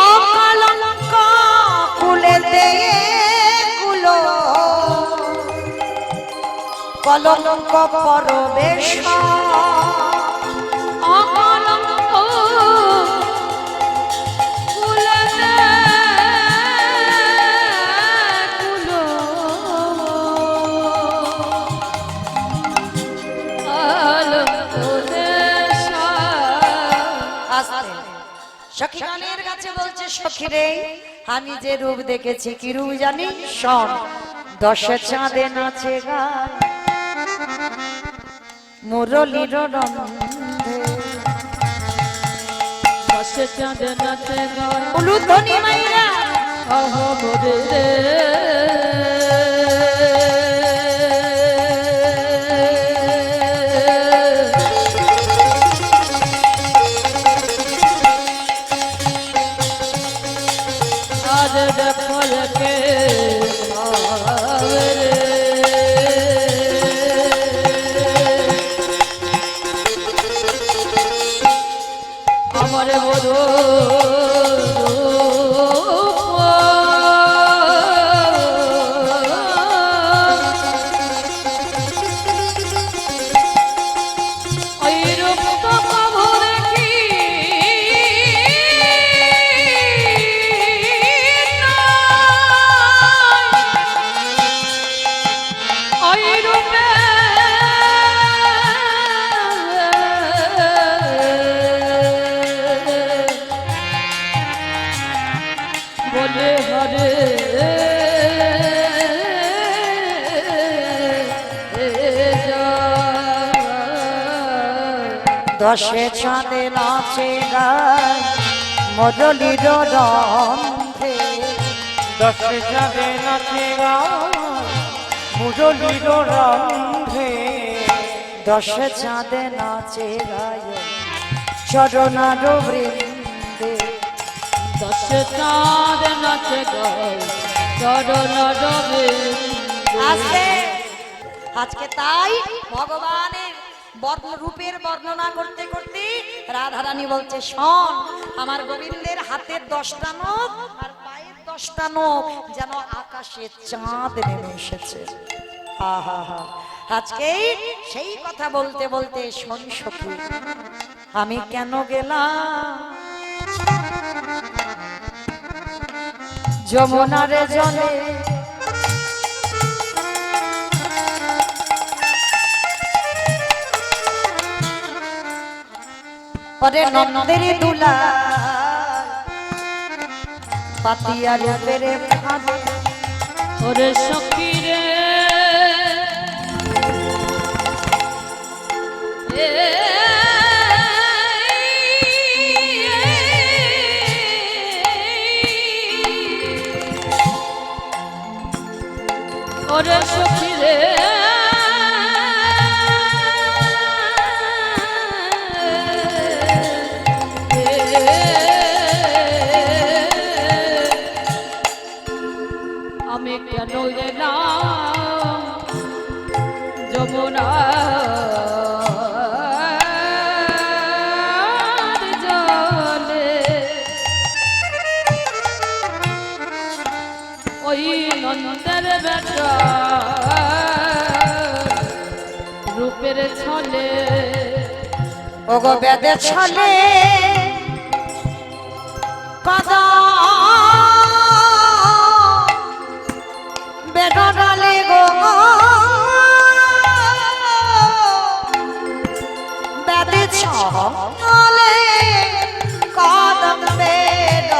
অকলঙ্ক কুলেতে কুলো কলঙ্ক পরবেশ অকলঙ্ক কুলতে কুলো কলঙ্ক দেশা। সখী গানের কাছে বলছে সখী রে আমি যে রূপ দেখেছি কি রূপ জানি শোন দশে চাঁদে নাচে গান মুরলীর রন্ধে দশে চাঁদে নাচে গায় উলুধ্বনি মাইরা আহ মোরে রে আজ দেখল কে ভাবে রে আমার বড় ওই রূপ তো কবু দেখি ওই রূপে বলে হরে দশে চাঁদে নাচে গায় মুরলীর রন্ধে দশে চাঁদে নাচে গা মুরলীর রন্ধে দশ চাঁদে নাচে গায় চরণার বৃন্দে। দশ চাঁদ নাচে গায় চরণ রবে। আজকে তাই ভগবানের রূপের বর্ণনা করতে করতে রাধারানী বলছে, শোন, আমার গোবিন্দের হাতের 10টা নখ আর পায়ের 10টা নখ যেন আকাশে চাঁদ নেমে এসেছে। আহা হা, আজকে সেই কথা বলতে বলতে শোন সখী, আমি কেন গেলাম যমুনার জলে, পরে নন্দের দুলা পাতিয়া রূপের ফাঁদ। ওরে সখী রে ওরে সখী রে আমি কেন এলাম যমুনার জলে, ওই নন্দের বেটা রূপের ছলে। ওগো বেদে ছলে কদা বেডালে গো, বেদে ছলে কদম বেড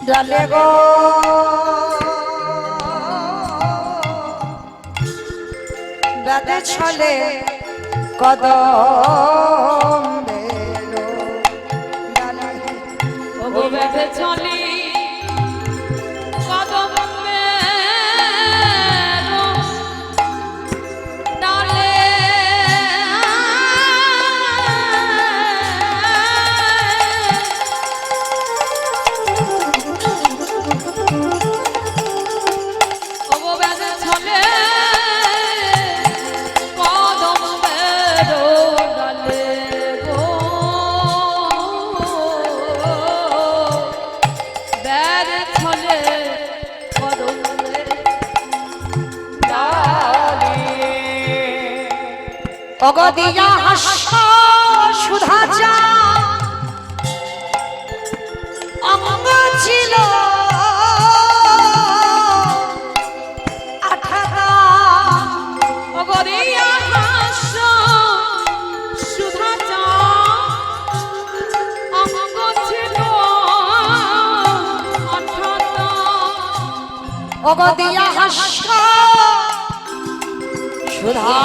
ডালে গো, বেদে ছলে কদম বেড ডালে। ওগো বেদে ছলে কদম ডালে, ওগো বেদে ছলে কদম ডালে গো, বেদে ছলে কদম ডালে। ওগো দিয়া হাস্য সুধা চা অঙ্গ ছিল আঠাটা, ওগো দিয়া হাস্য সুধা চা অঙ্গ ছিল আঠাটা। ওগো দিয়া হাস্য সুধা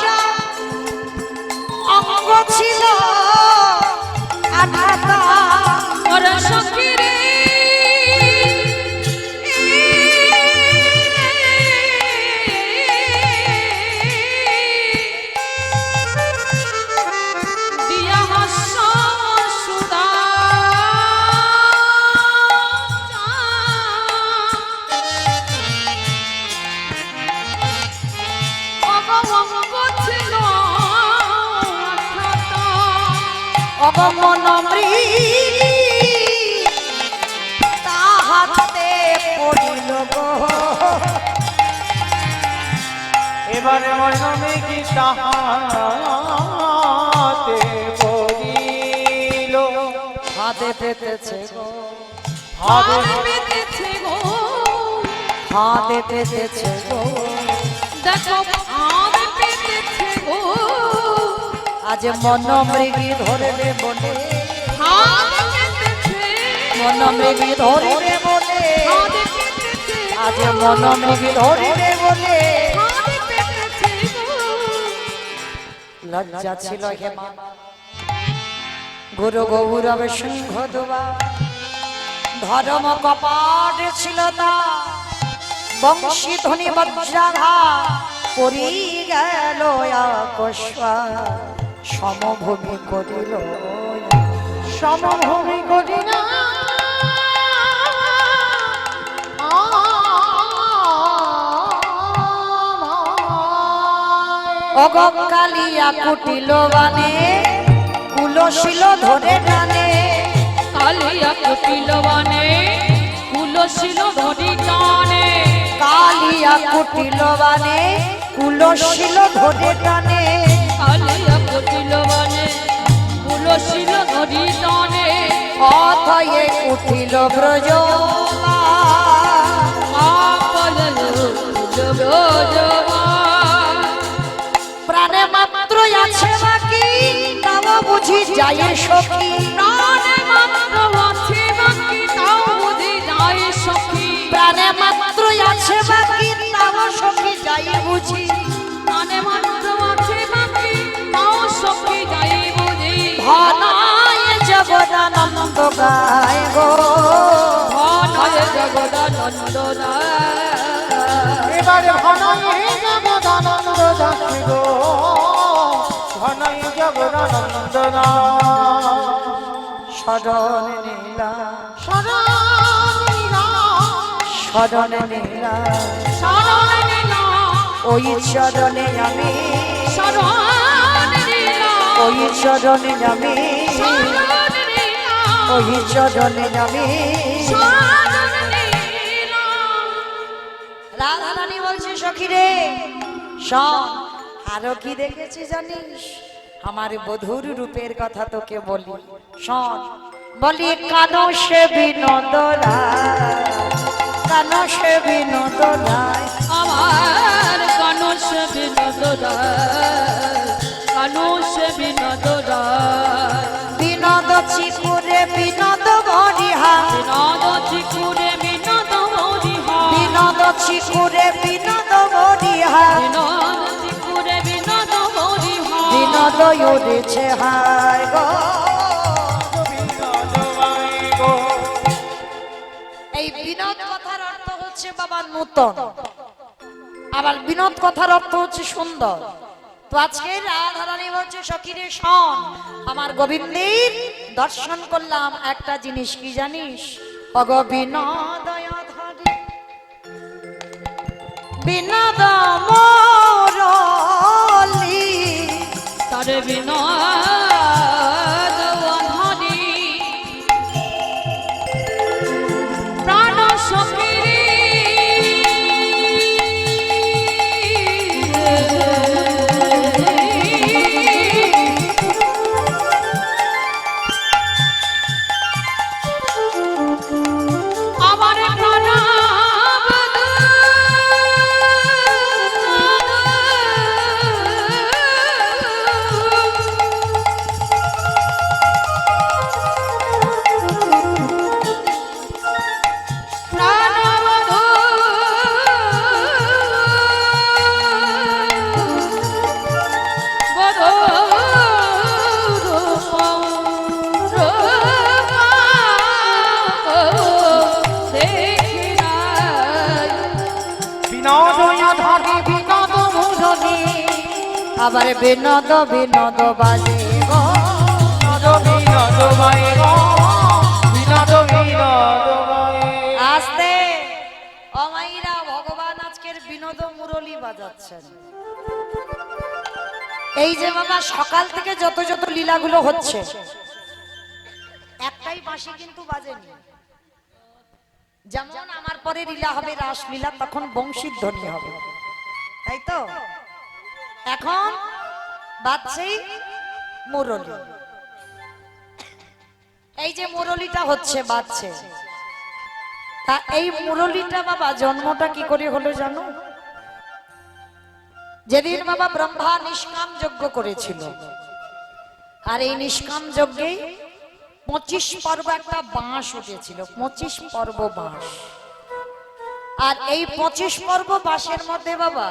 চা অঙ্গ ছিল আঠাটা। ওরে সখী রে দিয়া হাস্য সুধা চা অঙ্গ ছিল আঠাটা। অগমন তাহাতে পড়িল গো, এবারে মনমে কি তাহাতে পড়িল, হাতে পেতেছে গো, হাতে পেতেছে গো, হাতে পেতেছে গো, দেখো হাতে পেতেছে গো, আজ মন মৃগী ধরবে বলে, হাতে পেতেছে, মন মৃগী ধরবে বলে, হাতে পেতেছে, আজ মন মৃগী ধরবে বলে। হাতে পেতেছে গো। লজ্জা ছিল হেমা গুরু গৌরব সিংহ দুবা, ধর্ম কপাট ছিল তা, বংশী ধ্বনি বজ্রাঘা পরি গেল আকস্মা সমভূমি করিল সমভূমি করি না অগকালিয়া কুটিল বানে কুলশীল ধরে টানে কালিয়া কুটিল বানে কুলশীল ধরি টানে কালিয়া কুটিল বানে কুলশীল ধরে টানে কালিয়া কুটিল বানে কুলশীল ধরি টানে অথয়ে উঠিল ব্রজ প্রাণে মাত্র আছে বাকি তাও বুঝি যায় সখী প্রাণে মাত্র আছে বাকি তাও বুঝি যায় সখী প্রাণে মাত্র আছে বাকি তাও সখী যাই বুঝি প্রাণে মাত্র আছে বাকি তাও সখী যাই বুঝি ঘনায় জগদানন্দ গায় গো ঘনায় জগদানন্দ এবারে ঘনই জগদানন্দ দাস গো ঘনই জগদানন্দ শরণ নীলা শরণীরা শরণ নীলা শরণ নীলা ওই চরণে আমি শরণ নীলা ওই চরণে আমি শরণ নীলা ওই চরণে আমি শরণ নীলা রাধা রানী বলছে সখী রে শোন আরো কি দেখেছি জানিস আমার বধুর রূপের কথা তোকে বলি শোন বলি কানো সে বিনোদরা কানো সে বিনোদরায় আমার কানুষ বিনোদরা কানুষ বিনোদরা বিনোদ চিকুরে বিনোদ বরিহা বিনোদ চিকুরে বিনোদ মরিহা বিনোদ চিকুরে বিনোদ বরিহা বিনোদ চিকুরে বিনোদ মরিহা বিনোদ উড়েছে হায় গো এই বিনোদ কথার অর্থ হচ্ছে বাবা নূতন আবার বিনোদ কথার অর্থ হচ্ছে সুন্দর তো আজকে রাধারানী বলছে সখীরে শোন আমার গোবিন্দের দর্শন করলাম একটা জিনিস কি জানিস অগ বিনোদয়ধারী বিনোদ মোরলি তারে বিনোদ অধরি প্রাণ সখীরি আমার প্রাণ বিনোদয়াধারী বিনোদ মুরলী আবার বিনোদ বিনোদ বাজে গো বিনোদ গায় গো বিনোদ বিনোদ গায় আস্তে অমাইরা ভগবান আজকের বিনোদ মুরলী বাজাচ্ছেন এই যে বাবা সকাল থেকে যত যত লীলাগুলো হচ্ছে একটাই বাঁশি কিন্তু বাজেনি যেমন আমার পরে লীলা হবে রাসলীলা তখন বংশীর ধ্বনি হবে তাই তো এখন বাজছেই মুরলী এই যে মুরলীটা হচ্ছে বাজছে তা এই মুরলীটা বাবা জন্মটা কি করে হলো জানো যেদিন বাবা ব্রহ্মা নিষ্কাম যজ্ঞ করেছিল আর এই নিষ্কাম যজ্ঞে 25 পর্ব একটা বাঁশ উঠেছিল 25 পর্ব বাঁশ আর এই 25 পর্ব বাঁশের মধ্যে বাবা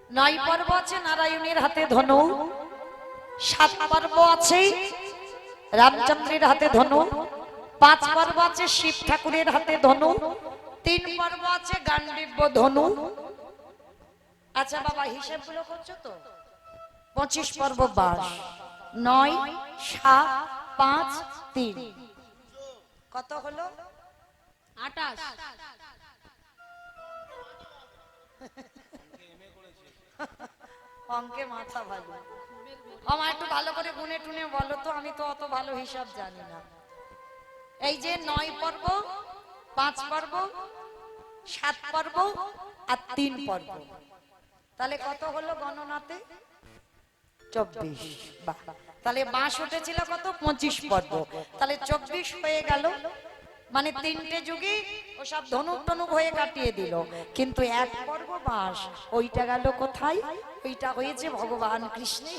9 পর্ব আছে নারায়ণের হাতে ধনু 7 পর্ব আছে রামচন্দ্রের হাতে ধনু 5 পর্ব আছে শিব ঠাকুরের হাতে ধনু 3 পর্ব আছে গান্ডীব ধনু আচ্ছা বাবা হিসেবগুলো করছো তো? 25 পর্ব বাস, 9 7 5 3 কত হলো? 28 অঙ্কে মাথা ভালো। আমার একটু ভালো করে গুনে টুনে বলো তো, আমি তো অত ভালো হিসাব জানি না। এই যে 9 পর্ব, 5 পর্ব, 7 পর্ব আর 3 পর্ব, তাহলে কত হলো গণনাতে? 24। বাহ, তাহলে বাঁশ উঠেছিল কত? 25 পর্ব, তাহলে 24 হয়ে গেল। মানে 3টে যুগে ওসব ধনুক টনুক হয়ে কাটিয়ে দিল, কিন্তু এক পর্ব বাঁশ ওইটা গেল কোথায়? ওইটা হয়েছে ভগবান কৃষ্ণে,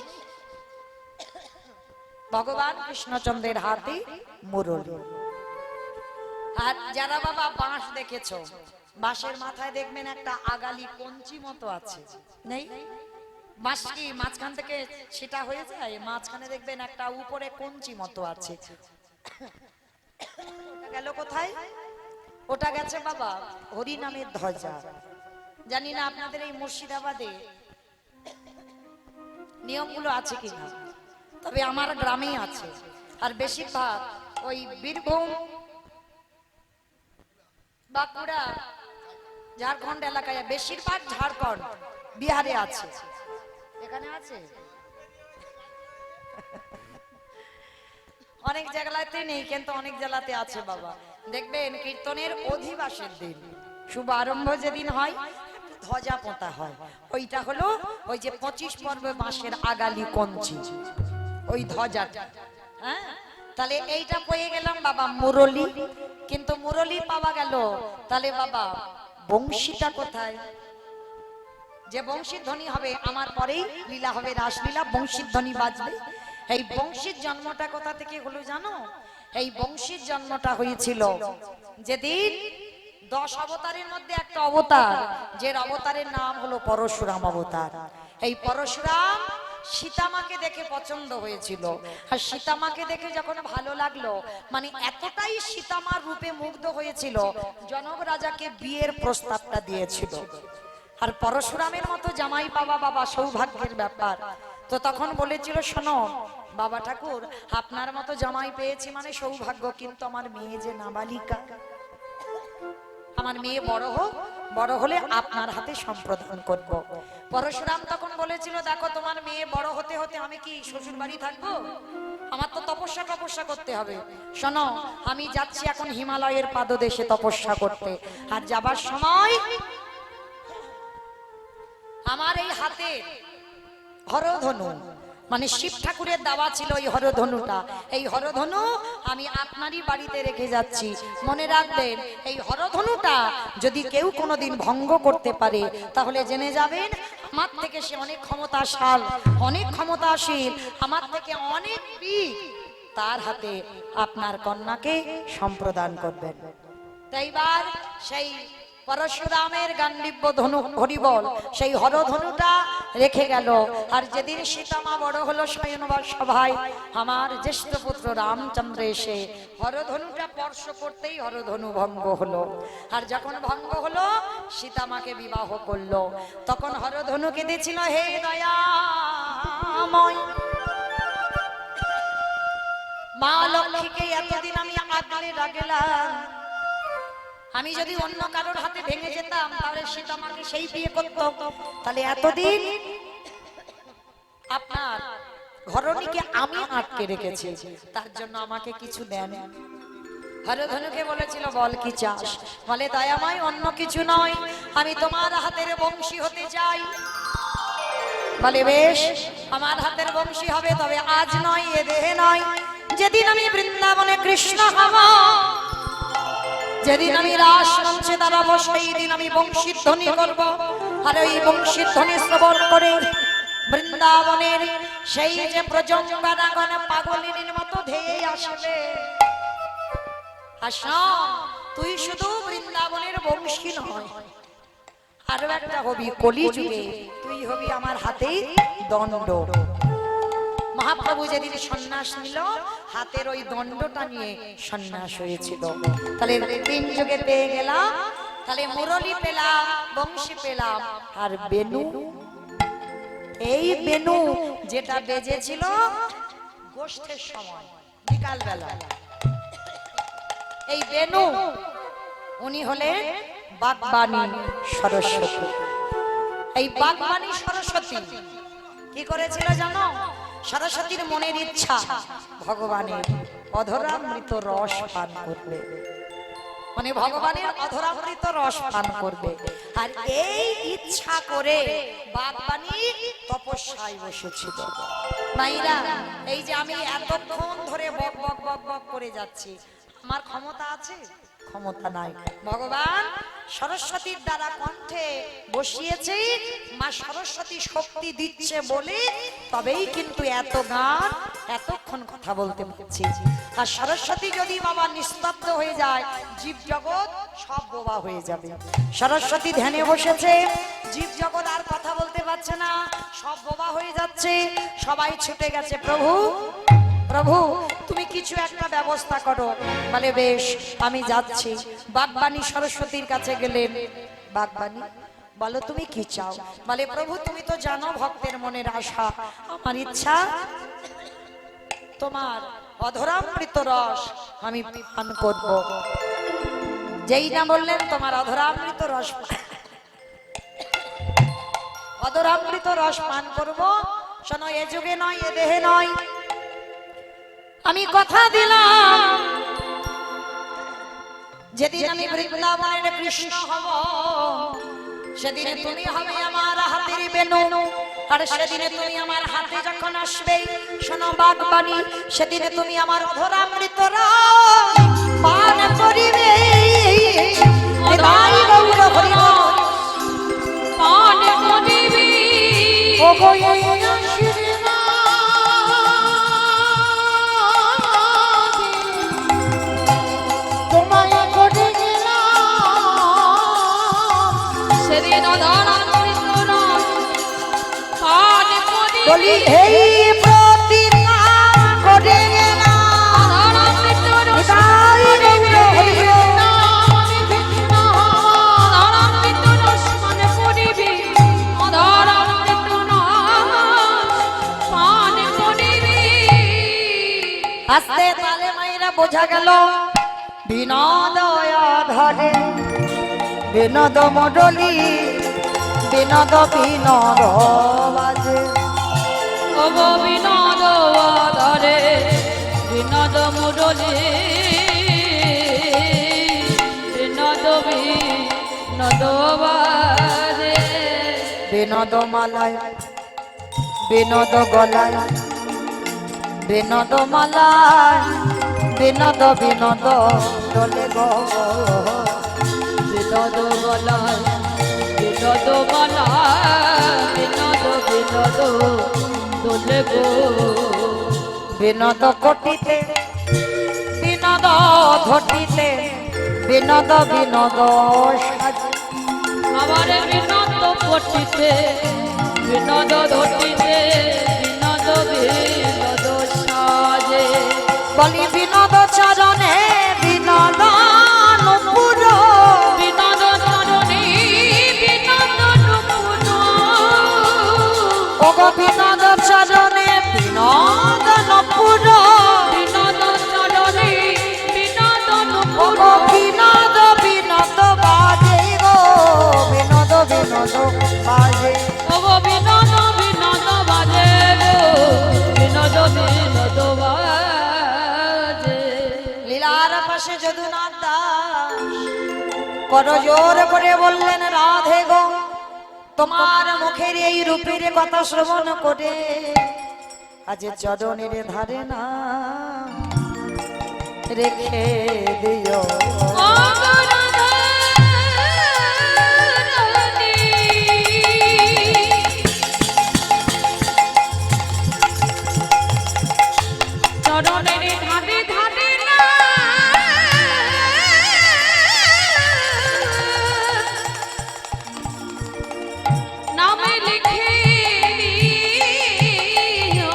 ভগবান কৃষ্ণচন্দ্রের হাতে মুরলী। আর যারা বাবা বাঁশ দেখেছো, বাঁশের মাথায় দেখবেন একটা আগালি কঞ্চি মতো আছে, নেই? বাঁশ কি মাঝখান থেকে সেটা হয়ে যায়? মাঝখানে দেখবেন একটা উপরে কঞ্চি মতো আছে, ওটা গেল কোথায়? ওটা গেছে বাবা হরি নামের ধ্বজা। জানি না আপনাদের এই মুর্শিদাবাদে নিয়মগুলো আছে কিনা, তবে আমার গ্রামেই আছে। আর বেশিরভাগ ওই বীরভূম, বাঁকুড়া, ঝাড়খণ্ড এলাকায়, বেশিরভাগ ঝাড়খণ্ড, বিহারে আছে। এখানে আছে, অনেক জায়গাতে নেই, কিন্তু অনেক জেলাতে আছে বাবা। দেখবেন কীর্তনের অধিবাসের দিন, শুভ আরম্ভ যেদিন হয়, ধ্বজা পোঁতা হয়। ওইটা হলো ওই যে 25 পর্বে বাঁশের আগালি কঞ্চি, ওই ধ্বজাটা। হ্যাঁ, তাহলে এইটা পেয়ে গেলাম বাবা মুরলী। কিন্তু মুরলী পাওয়া গেল, তাহলে বাবা বংশীটা কোথায়? যে বংশীর ধ্বনি হবে, আমার পরেই লীলা হবে, রাসলীলা, বংশীর ধ্বনি বাজবে। এই বংশীর জন্মটা কোথা থেকে হলো জানো? এই বংশীর জন্মটা হয়েছিল যেদিন 10 অবতারের মধ্যে একটা অবতার, যে অবতারের নাম হলো পরশুরাম অবতার। এই পরশুরাম সীতামাকে দেখে পছন্দ হয়েছিল, আর সীতামাকে দেখে যখন ভালো লাগলো, মানে এতটাই সীতামার রূপে মুগ্ধ হয়েছিল, জনক রাজাকে বিয়ের প্রস্তাবটা দিয়েছিল। আর পরশুরামের মতো জামাই পাওয়া বাবা সৌভাগ্যের ব্যাপার। তো তখন বলেছিল, শোনো বাবা ঠাকুর, আপনার মতো জামাই পেয়েছি মানে সৌভাগ্য, কিন্তু আমার মেয়ে যে নাবালিকা, আমার মেয়ে বড় হোক, বড় হলে আপনার হাতে সম্প্রদান করব। পরশুরাম তখন বলেছিল, দেখো তোমার মেয়ে বড় হতে হতে আমি কি শ্বশুর বাড়ি থাকবো? আমার তো তপস্যা করতে হবে। শোনো, আমি যাচ্ছি এখন হিমালয়ের পাদদেশে তপস্যা করতে, আর যাবার সময় আমার এই হাতে হরধনু, মানে শিব ঠাকুরের দেওয়া ছিল এই হরধনুটা, এই হরধনু আমি আপনারই বাড়িতে রেখে যাচ্ছি। মনে রাখবেন, এই হরধনুটা যদি কেউ কোনোদিন ভঙ্গ করতে পারে, তাহলে জেনে যাবেন আমার থেকে সে অনেক ক্ষমতাশাল, অনেক ক্ষমতাশীল, আমার থেকে অনেক বীর, তার হাতে আপনার কন্যাকে সম্প্রদান করবেন। তাইবার সেই পরশুরামের গান্ডীব্য ধনু হরিবল, সেই হরধনুটা রেখে গেল। আর যেদিন সীতামা বড় হলো স্বয়নবার সভায়, আমার জ্যেষ্ঠ পুত্র রামচন্দ্র এসে হরধনুটা স্পর্শ করতেই হরধনু ভঙ্গ হলো। আর যখন ভঙ্গ হলো, সীতামাকে বিবাহ করলো। তখন হরধনু কেঁদেছিল, হে দয়াময় মা লক্ষ্মীকে এতদিন আমি আগলে রাখলাম, আমি যদি অন্য কারোর হাতে ভেঙে যেতাম, তাহলে সীতামাকে সেই বিয়ে করত, তাহলে এতদিন আপনার ঘরণীকে আমি আটকে রেখেছি, তার জন্য আমাকে কিছু দেন। হরধনুকে বলেছিল, বল কি চাস? বলে, দয়াময় অন্য কিছু নয়, আমি তোমার হাতের বংশী হতে চাই। বলে, বেশ, আমার হাতের বংশী হবে, তবে আজ নয়, এ দেহে নয়, যেদিন আমি বৃন্দাবনে কৃষ্ণ হব, যেদিন আমি রাস মঞ্চে দাঁড়াবো, সেই দিন আমি বংশীর ধ্বনি করব। আর ওই বংশীর ধ্বনি শ্রবণ করে বৃন্দাবনের সেই যে প্রজঙ্গনাগণ পাগলিনীর মতো ধেয়ে আসবে। আসাম, তুই শুধু বৃন্দাবনের বংশী নয়, আরো একটা হবি, কলিযুগে তুই হবি আমার হাতে দণ্ড। মহাপ্রভু যেদিন সন্ন্যাস নিল, হাতের ওই দণ্ডটা নিয়ে সন্ন্যাস হয়েছিল। তাহলে 3 যুগে পেয়ে গেলাম তাহলে মুরলি পেলাম, বংশী পেলাম, আর বেনু, এই বেনু যেটা বেজেছিল গোষ্ঠের সময় বিকাল বেলা, এই বেনু উনি হলেন বাগবানী সরস্বতী। এই বাগবানী সরস্বতী কি করেছিল জানো? সরস্বতীর মনের ইচ্ছা ভগবানের অধরামৃত রস পান করবে, মানে ভগবানের অধরামৃত রস পান করবে। আর এই ইচ্ছা করে বাগবানী তপস্যায় বসেছিল। মাইরা, এই যে আমি এতক্ষণ ধরে বক বক বক বক করে যাচ্ছি, আমার ক্ষমতা আছে? ক্ষমতা নাই। ভগবান সরস্বতীর দ্বারা কণ্ঠে বসিয়েছে, মা সরস্বতী শক্তি দিচ্ছে বলে তবেই কিন্তু এত গান, এতক্ষণ কথা বলতে পারছি। আর সরস্বতী যদি বাবা নিস্তব্ধ হয়ে যায়, জীব জগৎ সব বোবা হয়ে যাবে। সরস্বতী ধ্যানে বসেছে, জীব জগৎ আর কথা বলতে পারছে না, সব বোবা হয়ে যাচ্ছে, সবাই ছুটে গেছে, প্রভু প্রভু তুমি কিছু একটা ব্যবস্থা করো। বলে বেশ, আমি যাচ্ছি। বাগবানী সরস্বতীর কাছে গেলেন। বাগবানী, বলো তুমি কি চাও? বলে প্রভু তুমি তো জানো ভক্তের মনের আশা, আমার ইচ্ছা তোমার অধরামৃত রস আমি পান করব। যেই না বললেন তোমার অধরামৃত রস, অধরামৃত রস পান করব, শোনো এ যুগে নয়, এ দেহে নয়, আমি কথা দিলাম যেদিন আমি বৃন্দাবনের কৃষ্ণ হব, সেদিনে তুমি হবে আমার হাতের বেনু। আর সেদিনে তুমি আমার হাতে যখন আসবে, শোনো বাগবানী, সেদিনে তুমি আমার অধরামৃত রস পান করিবে। তাই গৌর হরি বল, পান করিবি। ও গো তোমায় করে গেলাম, সেদিন অধরামৃত রস পান করিবি। বলি এই প্রতিজ্ঞা করে গেলাম। অধরামৃত রস তাই গৌর হরি বল, অধরামৃত রস পান করিবি। অধরামৃত রস পান করিবি। আস্তে তালে মাইরা বোঝা গেল বিনোদ ধরে, বিনোদ মুরলি, বিনোদ বিনোদ বাজে। ও গো বিনোদ ধরে, বিনোদ মুরলি, বিনোদ বিনোদ বাজে। বিনোদ মালায়, বিনোদ গলায়, বিনোদ মালায়, বিনোদ বিনোদ দোলে গো। বিনোদ বলায়, বিনোদ বলায়, বিনোদ বিনোদ দোলে গো। বিনোদ কোটিতে, বিনোদ ঘটিতে, বিনোদ বিনোদ সাজে। আমার বিনোদ পটিতে, বিনোদ ধটিতে, বিনোদ বিনোদ সাজে। বলি বিনোদ চরণে বিনোদ নুপুর, বিনোদ চরণে বিনোদ নুপুর। ওগো বিনোদ চরণে বিনোদ নুপুর, বিনোদ চরণে বিনোদ নুপুর। ওগো বিনোদ বিনোদ বাজে গো, বিনোদ বিনোদ বাজে। ও গো বিনোদ বিনোদ বাজে গো, বিনোদ বিনোদ বাজে। লীলার পাশে যদুনাথ দাস কত জোর করে বললেন, রাধে গো তোমার মুখের এই রূপের কথা শ্রবণ করে আজ চরণের ধারে না রেখে দিও। ও গো রাধা রানী, চরণের ধারে ধারে না নামে লিখে দিও।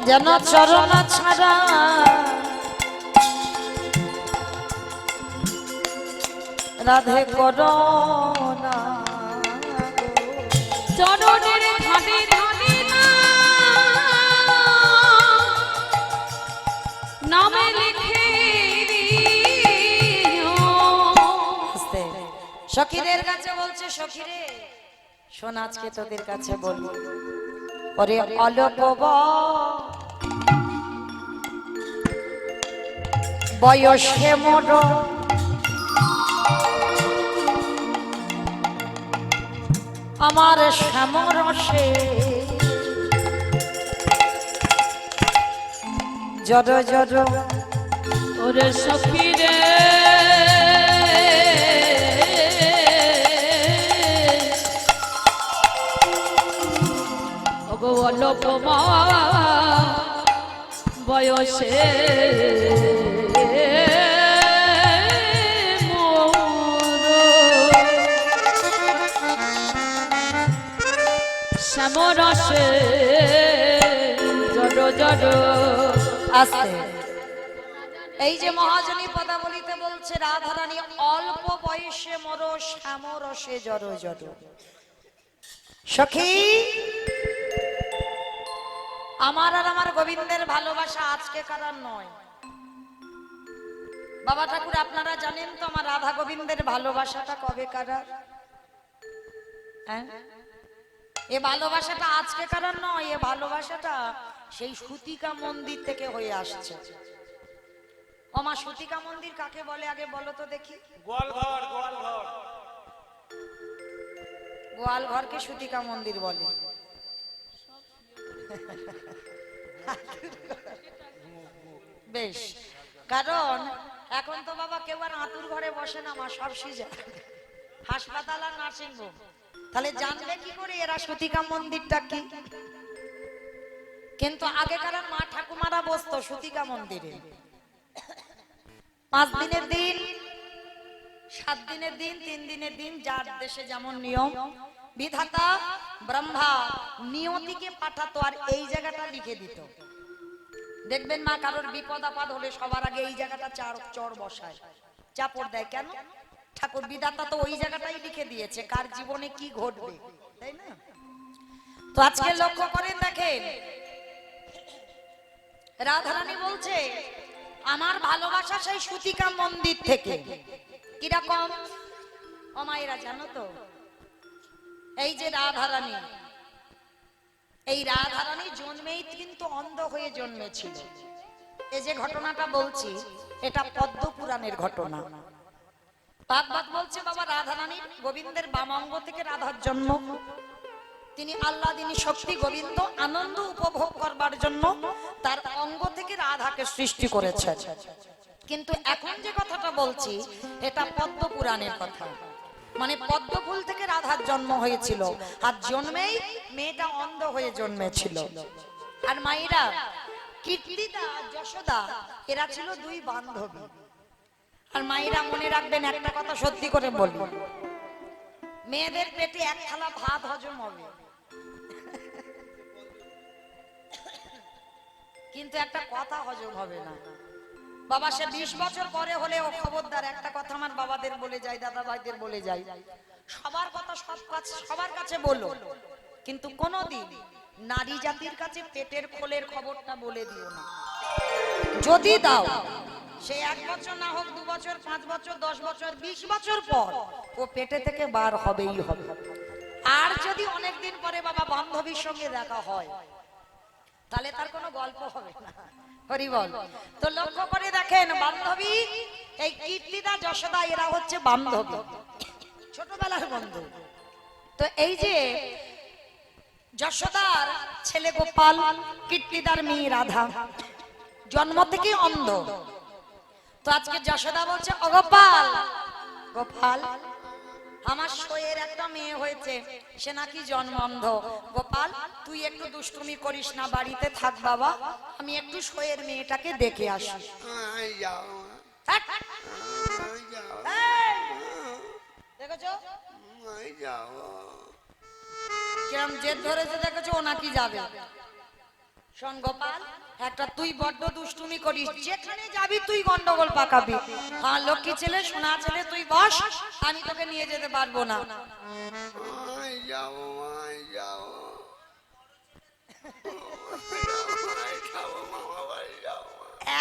যেন চরণ ছাড়া রাধে করো না চরণের ধানে ধানে নামে লিখে দিও। আস্তে। সখীদের কাছে বলছে, সখীরে শোন, আজকে তোদের কাছে বলবো, ওরে অল্প বয়সে মোর আমার শ্যামরসে জড় জড় ওরে সখী রে ওগো অল্পমা বয়সে শ্যামরসে জড় জড়। আস্তে। এই যে মহাজনী পদাবলিতে বলছে রাধারানী অল্প বয়সে মর শ্যামরসে জড় জড়। সখী, আমার আর আমার গোবিন্দের ভালোবাসা আজকে কারার নয়। বাবা ঠাকুর আপনারা জানেন তো আমার রাধা গোবিন্দের ভালোবাসাটা কবে কারার? হ্যাঁ, এ ভালোবাসাটা আজকে কারার নয়, এ ভালোবাসাটা সেই সুতিকা মন্দির থেকে হয়ে আসছে। ওমা, সুতিকা মন্দির কাকে বলে আগে বলো তো দেখি? গোয়ালঘর, গোয়ালঘর। গোয়ালঘরকে সুতিকা মন্দির বলে। বেশ, কারণ এখন তো বাবা কেউ আর আতুর ঘরে বসে না, মা সব সিজা হাসপাতাল আর নার্সিং হোম। তাহলে জানবে কি করে এরা সুতিকা মন্দিরটা কি? কিন্তু আগেকার মা ঠাকুমারা বসতো সুতিকা মন্দিরে 5 দিনের দিন, 7 দিনের দিন, 3 দিনের দিন, যার দেশে যেমন নিয়ম। বিধাতা ব্রহ্মা নিয়তিকে পাঠাতো আর এই জায়গাটা লিখে দিত। দেখবেন মা কারোর বিপদ আপদ হলে সবার আগে এই জায়গাটা চর বসায়, চাপড় দেয়। কেন? ঠাকুর বিধাতা তো ওই জায়গাটাই লিখে দিয়েছে কার জীবনে কি ঘটবে, তাই না? তো আজকে লক্ষ্য করে দেখেন, রাধারানী বলছে আমার ভালোবাসা সেই সুতিকা মন্দির থেকে। কিরকম? ও মায়েরা জানো তো, এই যে রাধারানী, এই রাধারানী জন্মেই কিন্তু অন্ধ হয়ে জন্মেছিল। এই যে ঘটনাটা বলছি এটা পদ্ম পুরাণের ঘটনা। ভাগবত বলছে বাবা রাধারানীর গোবিন্দের বাম অঙ্গ থেকে রাধার জন্ম। তিনি আল্লাদিনী শক্তি গোবিন্দ আনন্দ উপভোগ করবার জন্য তার অঙ্গ থেকে রাধাকে সৃষ্টি করেছে। কিন্তু এখন যে কথাটা বলছি এটা পদ্ম পুরাণের কথা। মানে পদ্ম ফুল থেকে রাধার জন্ম হয়েছিল আর জন্মেই মেয়েটা অন্ধ হয়ে জন্মেছিল। আর মায়েরা কীর্তিদা যশোদা এরা ছিল 2 বান্ধবী। আর মায়েরা মনে রাখবেন একটা কথা সত্যি করে বলি, মেয়েদের পেটে 1 থালা ভাত হজম হবে, কিন্তু একটা কথা হজম হবে না। বাবা সে 20 বছর পরে হলেও খবরদার একটা কথা আমার বাবাদের বলে যাই, দাদা ভাইদের বলে যাই, সবার কথা সবার কাছে বলো, কিন্তু কোনোদিন নারী জাতির কাছে পেটের খোলের খবরটা বলে দিও না। যদি দাও সে 1 বছর না হোক 2 বছর, 5 বছর, 10 বছর, 20 বছর পর ও পেটে থেকে বার হবেই হবে। আর যদি অনেকদিন পরে বাবা বান্ধবীর সঙ্গে দেখা হয় তাহলে তার কোনো গল্প হবে না। হরি বল। তো লক্ষ্য করে দেখেন বান্ধবী, এই কীর্তিদা যশোদা এরা হচ্ছে বান্ধবী, ছোটবেলার বন্ধু। তো এই যে যশোদার ছেলে গোপাল, কীর্তিদার মেয়ে রাধা জন্ম থেকে অন্ধ। তো আজকে যশোদা বলছে ও গোপাল, গোপাল আমার সইয়ের একটা মেয়ে হয়েছে, সে নাকি জন্ম অন্ধ। গোপাল তুই একটু দুষ্টুমি করিস না, বাড়িতে থাক বাবা, আমি একটু সইয়ের মেয়েটাকে দেখে আসি। দেখেছো কিরম জেদ ধরেছে, দেখেছো ও নাকি যাবে। শোন গোপাল, একটা তুই বড্ড দুষ্টুমি করিস, যেখানে যাবি তুই গন্ডগোল পাকাবি। হ্যাঁ লক্ষ্মী ছেলে, সোনা ছেলে, তুই বস, আমি তোকে নিয়ে যেতে পারবো না।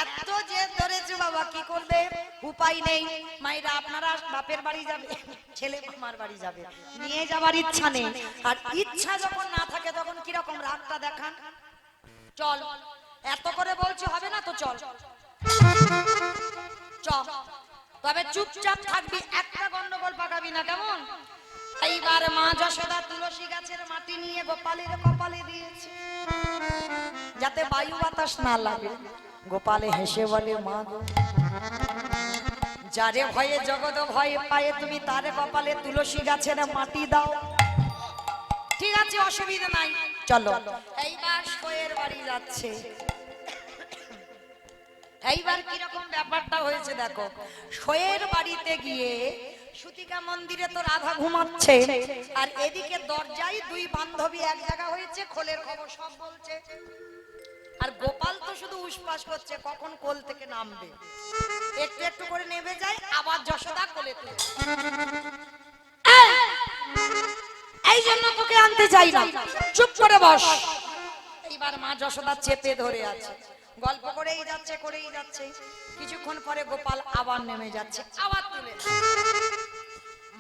এত জেদ ধরেছে বাবা, কি করবে, উপায় নেই। মায়েরা আপনারা বাপের বাড়ি যাবে, ছেলে মামার বাড়ি যাবে, নিয়ে যাবার ইচ্ছা নেই। আর ইচ্ছা যখন না থাকে তখন কিরকম রাগটা দেখান। চল, এত করে বলছি হবে না তো, চল চল, তবে চুপচাপ থাকবি, একটা গন্ডগোল পাকাবি না, কেমন? এইবার মা যশোদা তুলসী গাছের মাটি নিয়ে গোপালের কপালে দিয়েছে, যাতে বায়ু বাতাস না লাগে। গোপালে হেসে বলে, মা গো, যারে ভয়ে জগৎ ভয়ে পায়ে, তুমি তারে কপালে তুলসী গাছের মাটি দাও। ঠিক আছে, অসুবিধা নাই, চলো। এইবার শোয়ের বাড়ি যাচ্ছে। এইবার কিরকম ব্যাপারটা হয়েছে দেখো। শোয়ের বাড়িতে গিয়ে সুতিকা মন্দিরে তো রাধা ঘুমাচ্ছে, আর এদিকে দরজায় দুই বান্ধবী এক জায়গা হয়েছে, খোলের খবর সব বলছে। আর গোপাল তো শুধু উসপাস করছে, কখন কোল থেকে নামবে। একটু একটু করে নেমে যায়, আবার যশোদা কোলে তুলে। এই জন্য তোকে আনতে চাই না, চুপ করে বস। এইবার মা যশোদা চেপে ধরে আছে, গল্প করেই যাচ্ছে করেই যাচ্ছে। কিছুক্ষণ পরে গোপাল আবার নেমে যাচ্ছে, আবার তুলে।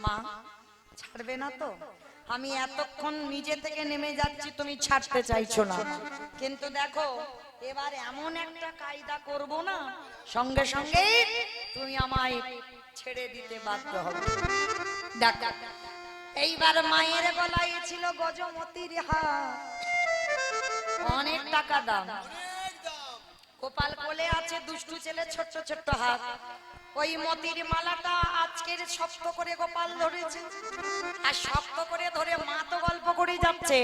মা ছাড়বে না তো? আমি এতক্ষণ নিজে থেকে নেমে যাচ্ছি, তুমি ছাড়তে চাইছো না, কিন্তু দেখো এবার এমন একটা কায়দা করব না, সঙ্গে সঙ্গে তুমি আমায় ছেড়ে দিতে বাধ্য হবে। ডাক্তার, এইবার মায়ের গলায় ছিল গজমতির হার, অনেক টাকা দাম। গোপাল কোলে আছে, দুষ্টু ছেলে, ছোট্ট ছোট্ট হাত। ওই মতির মালাটা আজকের শক্ত করে গোপাল ধরেছে, আর শক্ত করে ধরে মা তো গল্প করে যাচ্ছে,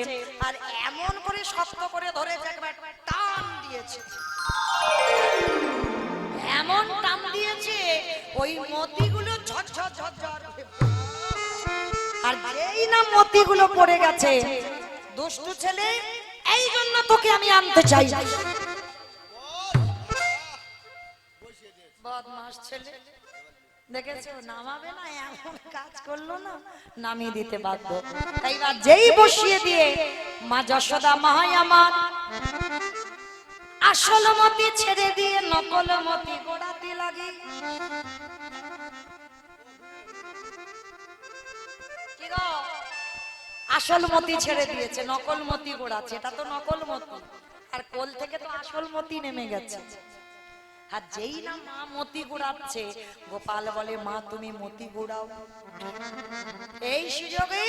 আর এমন করে শক্ত করে ধরেছে, একবার টান দিয়েছে, এমন টান দিয়েছে ওই মতিগুলো ঝরঝর ঝরঝর। আর যেই না মতিগুলো পড়ে গেছে, দুষ্টু ছেলে, এই জন্য তোকে আমি আনতে চাই। বদমাস ছেলে, দেখেছো নামাবে না, এমন কাজ করলো না, নামিয়ে দিতে বাধ্য। এইবার যেই বসিয়ে দিয়ে মা যশোদা, মাই আমার আসল মতি ছেড়ে দিয়ে নকল মতি গোড়াতে লাগে। কি গো, আসল মতি ছেড়ে দিয়েছে, নকল মতি গোড়াচ্ছে, এটা তো নকল মতি, আর কোল থেকে তো আসল মতি নেমে গেছে। আর যেই না মা মতি গুড়াচ্ছে, গোপাল বলে, মা তুমি মতি গুড়াও। এই সুযোগে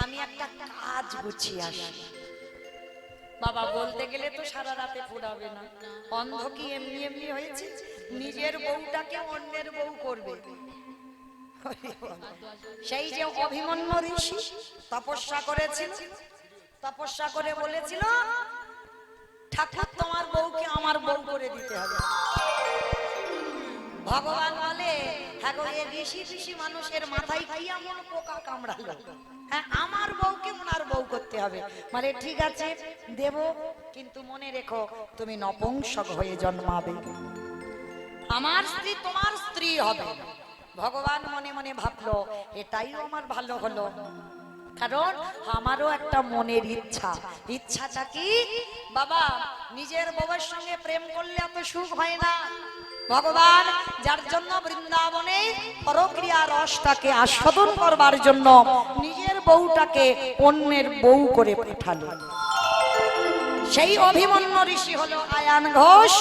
আমি একটা কাজ গুছিয়ে আসি। বাবা বলতে গেলে তো সারা রাতে ফুরাবে না, অন্ধ কি এমনি এমনি হয়েছে, নিজের বউটাকে অন্যের বউ করবে। সেই যে অভিমন্যু ঋষি তপস্যা করেছিল, তপস্যা করে বলেছিল, ঠাকুর তোমার বউকে আমার বউ করে দিতে হবে। ভগবান বলে, হ্যাঁ গো, ঋষি ঋষি মানুষের মাথায় কি এমন পোকা কামড়ালো, হ্যাঁ আমার বউকে ওনার বউ করতে হবে। মানে ঠিক আছে দেব, কিন্তু মনে রেখো তুমি নপুংসক হয়ে জন্মাবে, আমার স্ত্রী তোমার স্ত্রী হবে। ভগবান মনে মনে ভাবলো, এটাই আমার ভালো হলো, কারণ আমারও একটা মনের ইচ্ছা। ইচ্ছাটা কি বাবা, নিজের বউয়ের সঙ্গে প্রেম করলে এত সুখ হয় না। ভগবান যার জন্য বৃন্দাবনে পরক্রিয়া রসটাকে আস্বাদন করবার জন্য নিজের বউটাকে অন্যের বউ করে পাঠালো। সেই অভিমন্যু ঋষি হলো আয়ান ঘোষ,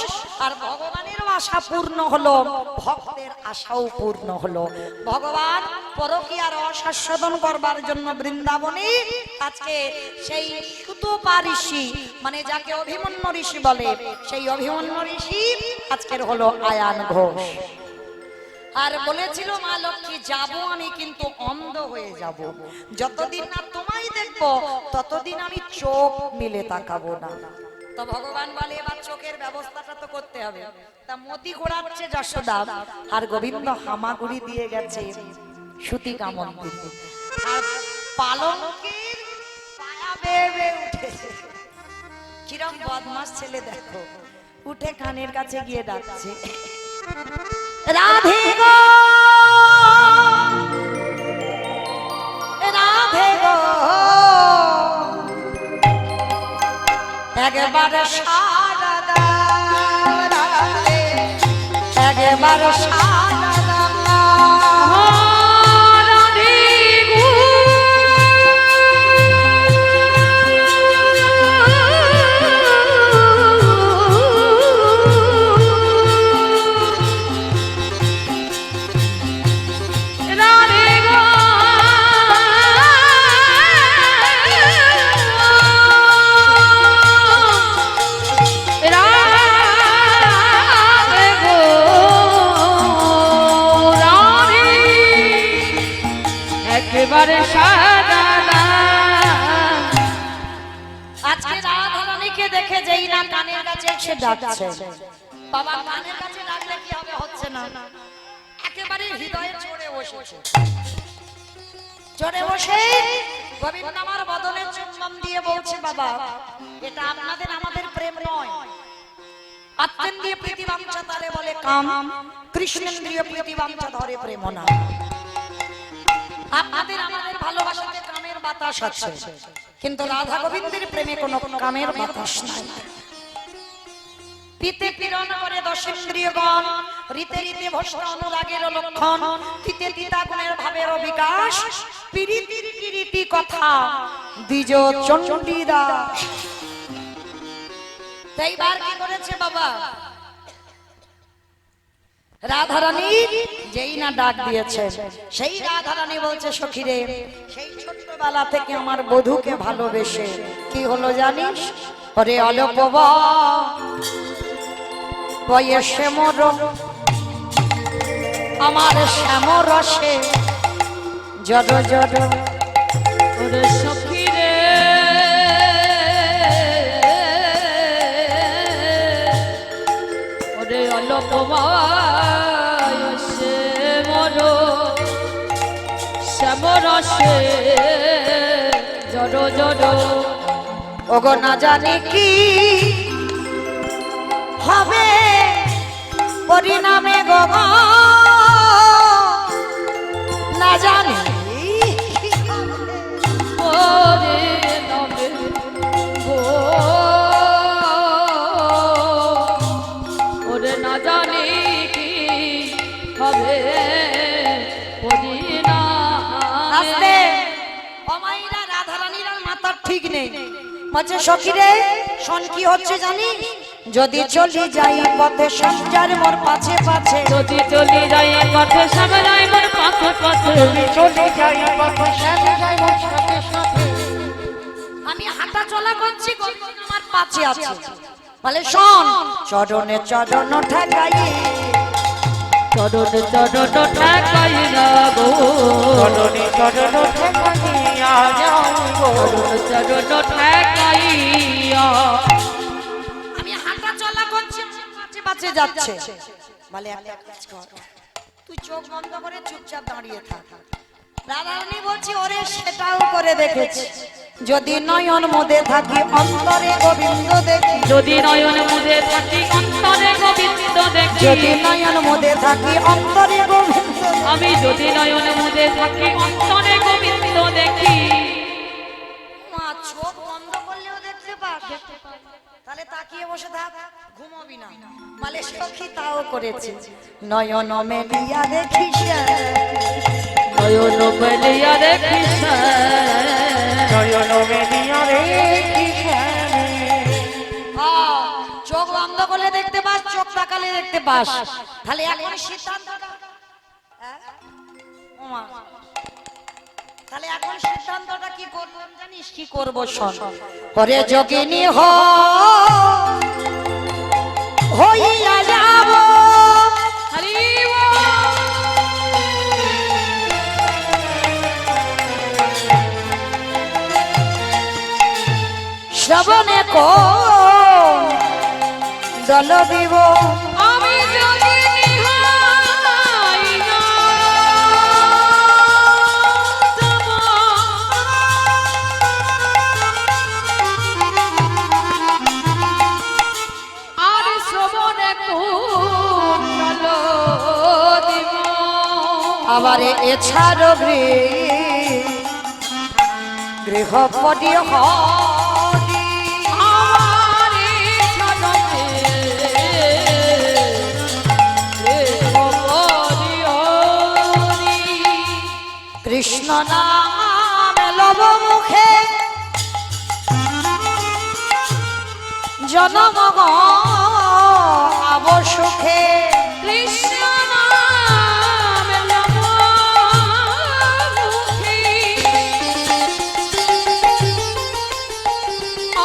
আর ভগবানের আশা পূর্ণ হলো, ভক্তের আশাও পূর্ণ হলো। ভগবান পরকীয়া রস আস্বাদন করবার জন্য বৃন্দাবনে আজকে সেই সুতপা ঋষি, মানে যাকে অভিমন্যু ঋষি বলে, সেই অভিমন্যু ঋষি আজকের হলো আয়ান ঘোষ। আর বলেছিল, মা লক্ষ্মী যাবো আমি, কিন্তু অন্ধ হয়ে যাব, যতদিন না তোমায় দেখবো ততদিন আমি চোখ মিলে তাকাবো না। তো ভগবান বলে, এবার চোখের ব্যবস্থাটা তো করতে হবে। তা মতি ঘোরাচ্ছে যশোদা, আর গোবিন্দ হামাগুড়ি দিয়ে গেছে সুতিকা মন্দিরে, আর পালঙ্কের পায়া বেয়ে বেয়ে উঠেছে। কি কিরম বদমাস ছেলে দেখো, উঠে কানের কাছে গিয়ে ডাকছে, রাধে গো রাধে গো, একবার সারা দাও রাধে, একবার সারা দাও। রাধে গো রাধে গো রাধে গো রাধে একেবারে সাদা আজকে রাধারানীকে দেখে যেই না কানের কাছে এসে ডাকছে, বাবা কানের কাছে ডাকলে কি হবে, হচ্ছে না, একেবারে হৃদয়ে চড়ে বসেছে। চড়ে বসে গোবিন্দ আমার বদনে চুম্বন দিয়ে বলছে, বাবা এটা আপনাদের আমাদের প্রেম নয়, আত্মেন্দ্রিয় প্রীতিবাঞ্ছা তারে বলে কাম, কৃষ্ণেন্দ্রিয় প্রীতিবাঞ্ছা ধরে প্রেম না। আপনাদের আমাদের ভালোবাসাতে কামের বাতাস আছে, কিন্তু রাধা গোবিন্দের প্রেমে কোনো কামের বাতাস নাই। পিতে পীড়ন করে দশেন্দ্রিয়গণ, রীতে রীতে ভস্ম অনুরাগের লক্ষণ, তিতে তিতা গুণের ভাবের বিকাশ, পিরিতি রীতি কথা দ্বিজ চণ্ডীদাস। এইবার কি করেছে বাবা, রাধারানী যেই না ডাক দিয়েছে, সেই রাধারানী বলছে, সখীরে সেই ছোট্টবেলা থেকে আমার বধূকে ভালোবেসে কি হলো জানিস, ওরে অল্প বয়সে মোর আমার শ্যাম রসে জড় জড়, ওরে সখী রে ওরে অল্প বয়সে মোর শ্যাম রসে জড় জড়, ওগো না জানি কি হবে পরিণামে গো, না জানি ওরে নবে গো ওরে না জানি কি হবে পরিণামে। আস্তে অমাইরা রাধারানীর আর মাথার ঠিক নেই, বলছে সখীরে শোন কি হচ্ছে জানিস, যদি চলি যাই পথে সঞ্চার মোর পাছে পাছে, যদি চলি যাই পথে সামলাই মোর পাথর পাথর, চলে যাই পথে সাথে যাই মোর সাথে সাথে, আমি হাঁটা চলা করছি গোবিন্দ আমার পাছে আছে, বলে শোন চরণে চরণ ঠেকাই, চরণ চরণ ঠেকাই না গো, চরণে চরণ ঠেকাইয়া যাও গো, চরণ চরণ ঠেকাইয়া, আমি হাঁটা চলা করছি পাছে পাছে যাচ্ছে, বলে একটা কাজ কর, তুই চোখ বন্ধ করে চুপচাপ দাঁড়িয়ে থাক। রাধারানী বলছি, ওরে সেটাও করে দেখেছি, যদি নয়ন মোদে থাকি অন্তরে গোবিন্দ দেখি, যদি নয়ন মুদে থাকি অন্তরে গোবিন্দ দেখি, যদি নয়ন মোদে থাকি অন্তরে গোবিন্দ দেখি। আমি যদি নয়ন মুদে থাকি অন্তরে গোবিন্দ দেখি, মা চোখ বন্ধ করলেও দেখতে পাস, তাহলে তাকিয়ে বসে থাক, ঘুমাবি না। বলে সখী তাও করেছে, নয়ন মেলিয়া দেখিস, নয়ন মেলিয়া দেখিস, নয়ন মেলিয়া রে কিষানে, চোখ বন্ধ করলে দেখতে পাস, চোখ তাকালে দেখতে পাস, তাহলে এখন সিদ্ধান্ত তাহলে এখন সিদ্ধান্তটা কি করবো জানিস, কি করবো শোন, পরে যোগিনী হইয়া যাব, হরি শ্রবণে কো দল দিব, আমি যোগিনী হইয়া যাব, আবার এছাড়ো গৃহপতি হরি আমার ছাড়বে কৃষ্ণ নাম লব মুখে জনম আবসুখে কৃষ্ণ নাম লব মুখে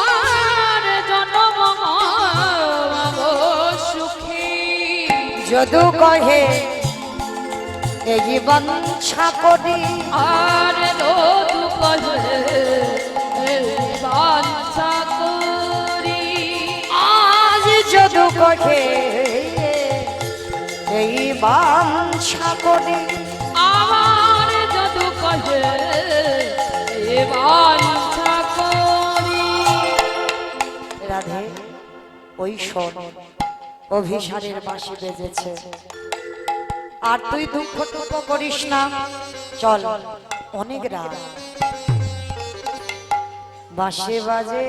আর জনম সুখী যদু কহে এই বাঞ্ছা করি আর দোদু কহে বাঞ্ছা করি আজ যদু কহে এই বাঞ্ছা করি আমার যদু কহে বাঞ্ছা করি রাধে ওই শোন অভিসারের বাঁশি বেজেছে আর তুই দুঃখ টুকো করিস না চল অনেক রাত বাঁশি বাজে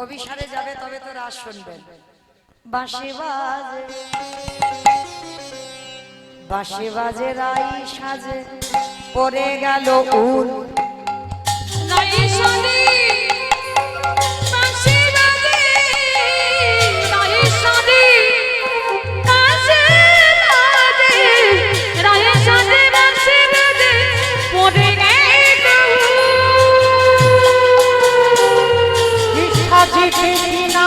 অভিসারে যাবে তবে তো রাত শুনবেন বাঁশি বাজে বাঁশি বাজে রাই সাজে পড়ে গেল উল নাই শাদি বাঁশি বাজে নাই শাদি বাঁশি বাজে নাই শাদি বাঁশি বাজে পড়ে গেল সাজিতে কিনা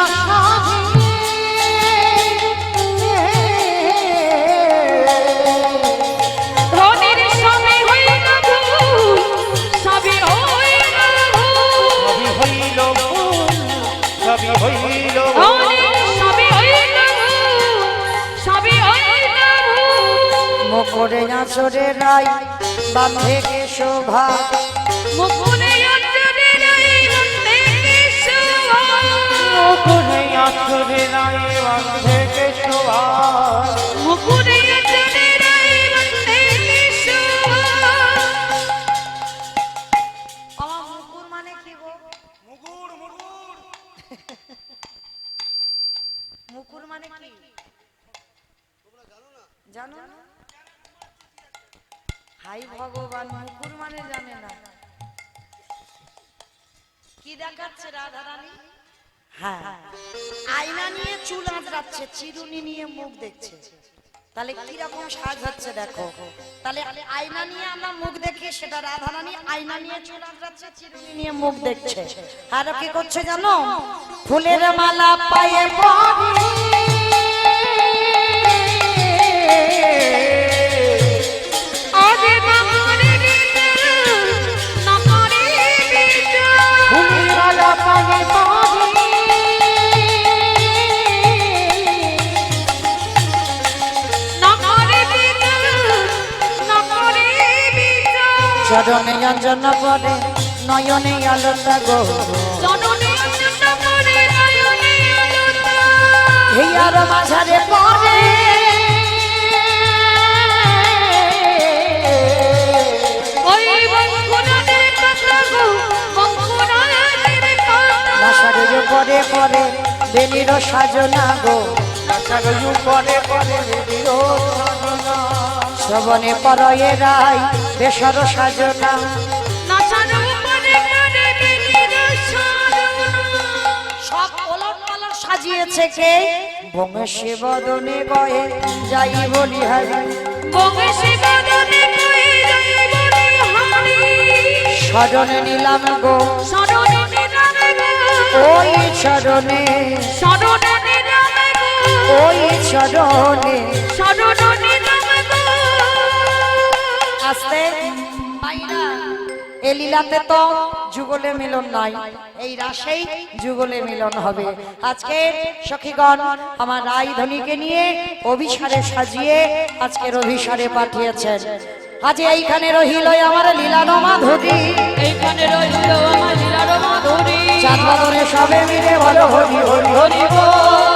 ধনের সবে হইল ভুল সবে হইল ভুল হইল ভুল, সবই হইল ধনের সবে হইল ভুল সবে হইল ভুল মকরে নাচরে রাই বাঁধে কে শোভা মুকুরে অঞ্জলি রাই বন্দে কেশবা মুকুরে আঁচলে নাই বাঁধে কেশবা মুকুরে অঞ্জলি রাই বন্দে কেশবা আমার মুকুর মানে কি গো মুগুর মুগুর মুকুর মানে কি জানো না হাই ভগবান মুকুর মানে জানে না কি দেখাচ্ছে রাধা রানী হ্যাঁ আয়না নিয়ে চুল আঁচড়াচ্ছে চিরুনি নিয়ে মুখ দেখছে তাহলে কিরকম সাজ হচ্ছে দেখো তাহলে আয়না নিয়ে আমরা মুখ দেখি সেটা রাধা রানী আয়না নিয়ে চুল আঁচড়াচ্ছে চিরুনি নিয়ে মুখ দেখছে আর কি করছে জানো ফুলের মালা পায়ে পরে আজ বাঙালি গীত নকরে গীত ফুলমালা পায়ে পরে নকরে গীত নকরে গীত চরণে অঞ্জন পরে নয়নে আলোটা গো জননী অঞ্জন করে নয়নে আলোটা হিয়ার মাঝারে পরে ওই বঙ্কুরাদের কথা গো বঙ্কুরাদের কথা নাসারের পরে পরে বেলির সাজনা গো নাচাগলু পরে পরে বেরিল শ্রবণে পরয়ে রাই বেসর সাজনা নাচানো পরে পরে বেলির সাধনা সব ওলট পালট সাজিয়েছে কে বংশী বদনে গয়ে যাই বলি হারি বংশী বদনে কই যাই বলি হারি স্মরণে নিলাম গো শরণে নিরামে গো ওই চরণে শরণে নিরামে গো ওই চরণে শরণে নিরামে গো আস্তে পাইরা এই লীলাতে তো যুগলে মিলন নাই এই রাশেই যুগলে মিলন হবে আজকে সখীগণ আমার রাই ধনীকে নিয়ে অভিসারে সাজিয়ে আজকের অভিসারে পাঠিয়েছেন আজ এইখানে রহিল আমার লীলানো মাধুরী এইখানে রইল আমার লীলার মাধুরী চাঁদ বাদরে সবে মিলে বলো হরি হরি হরি বল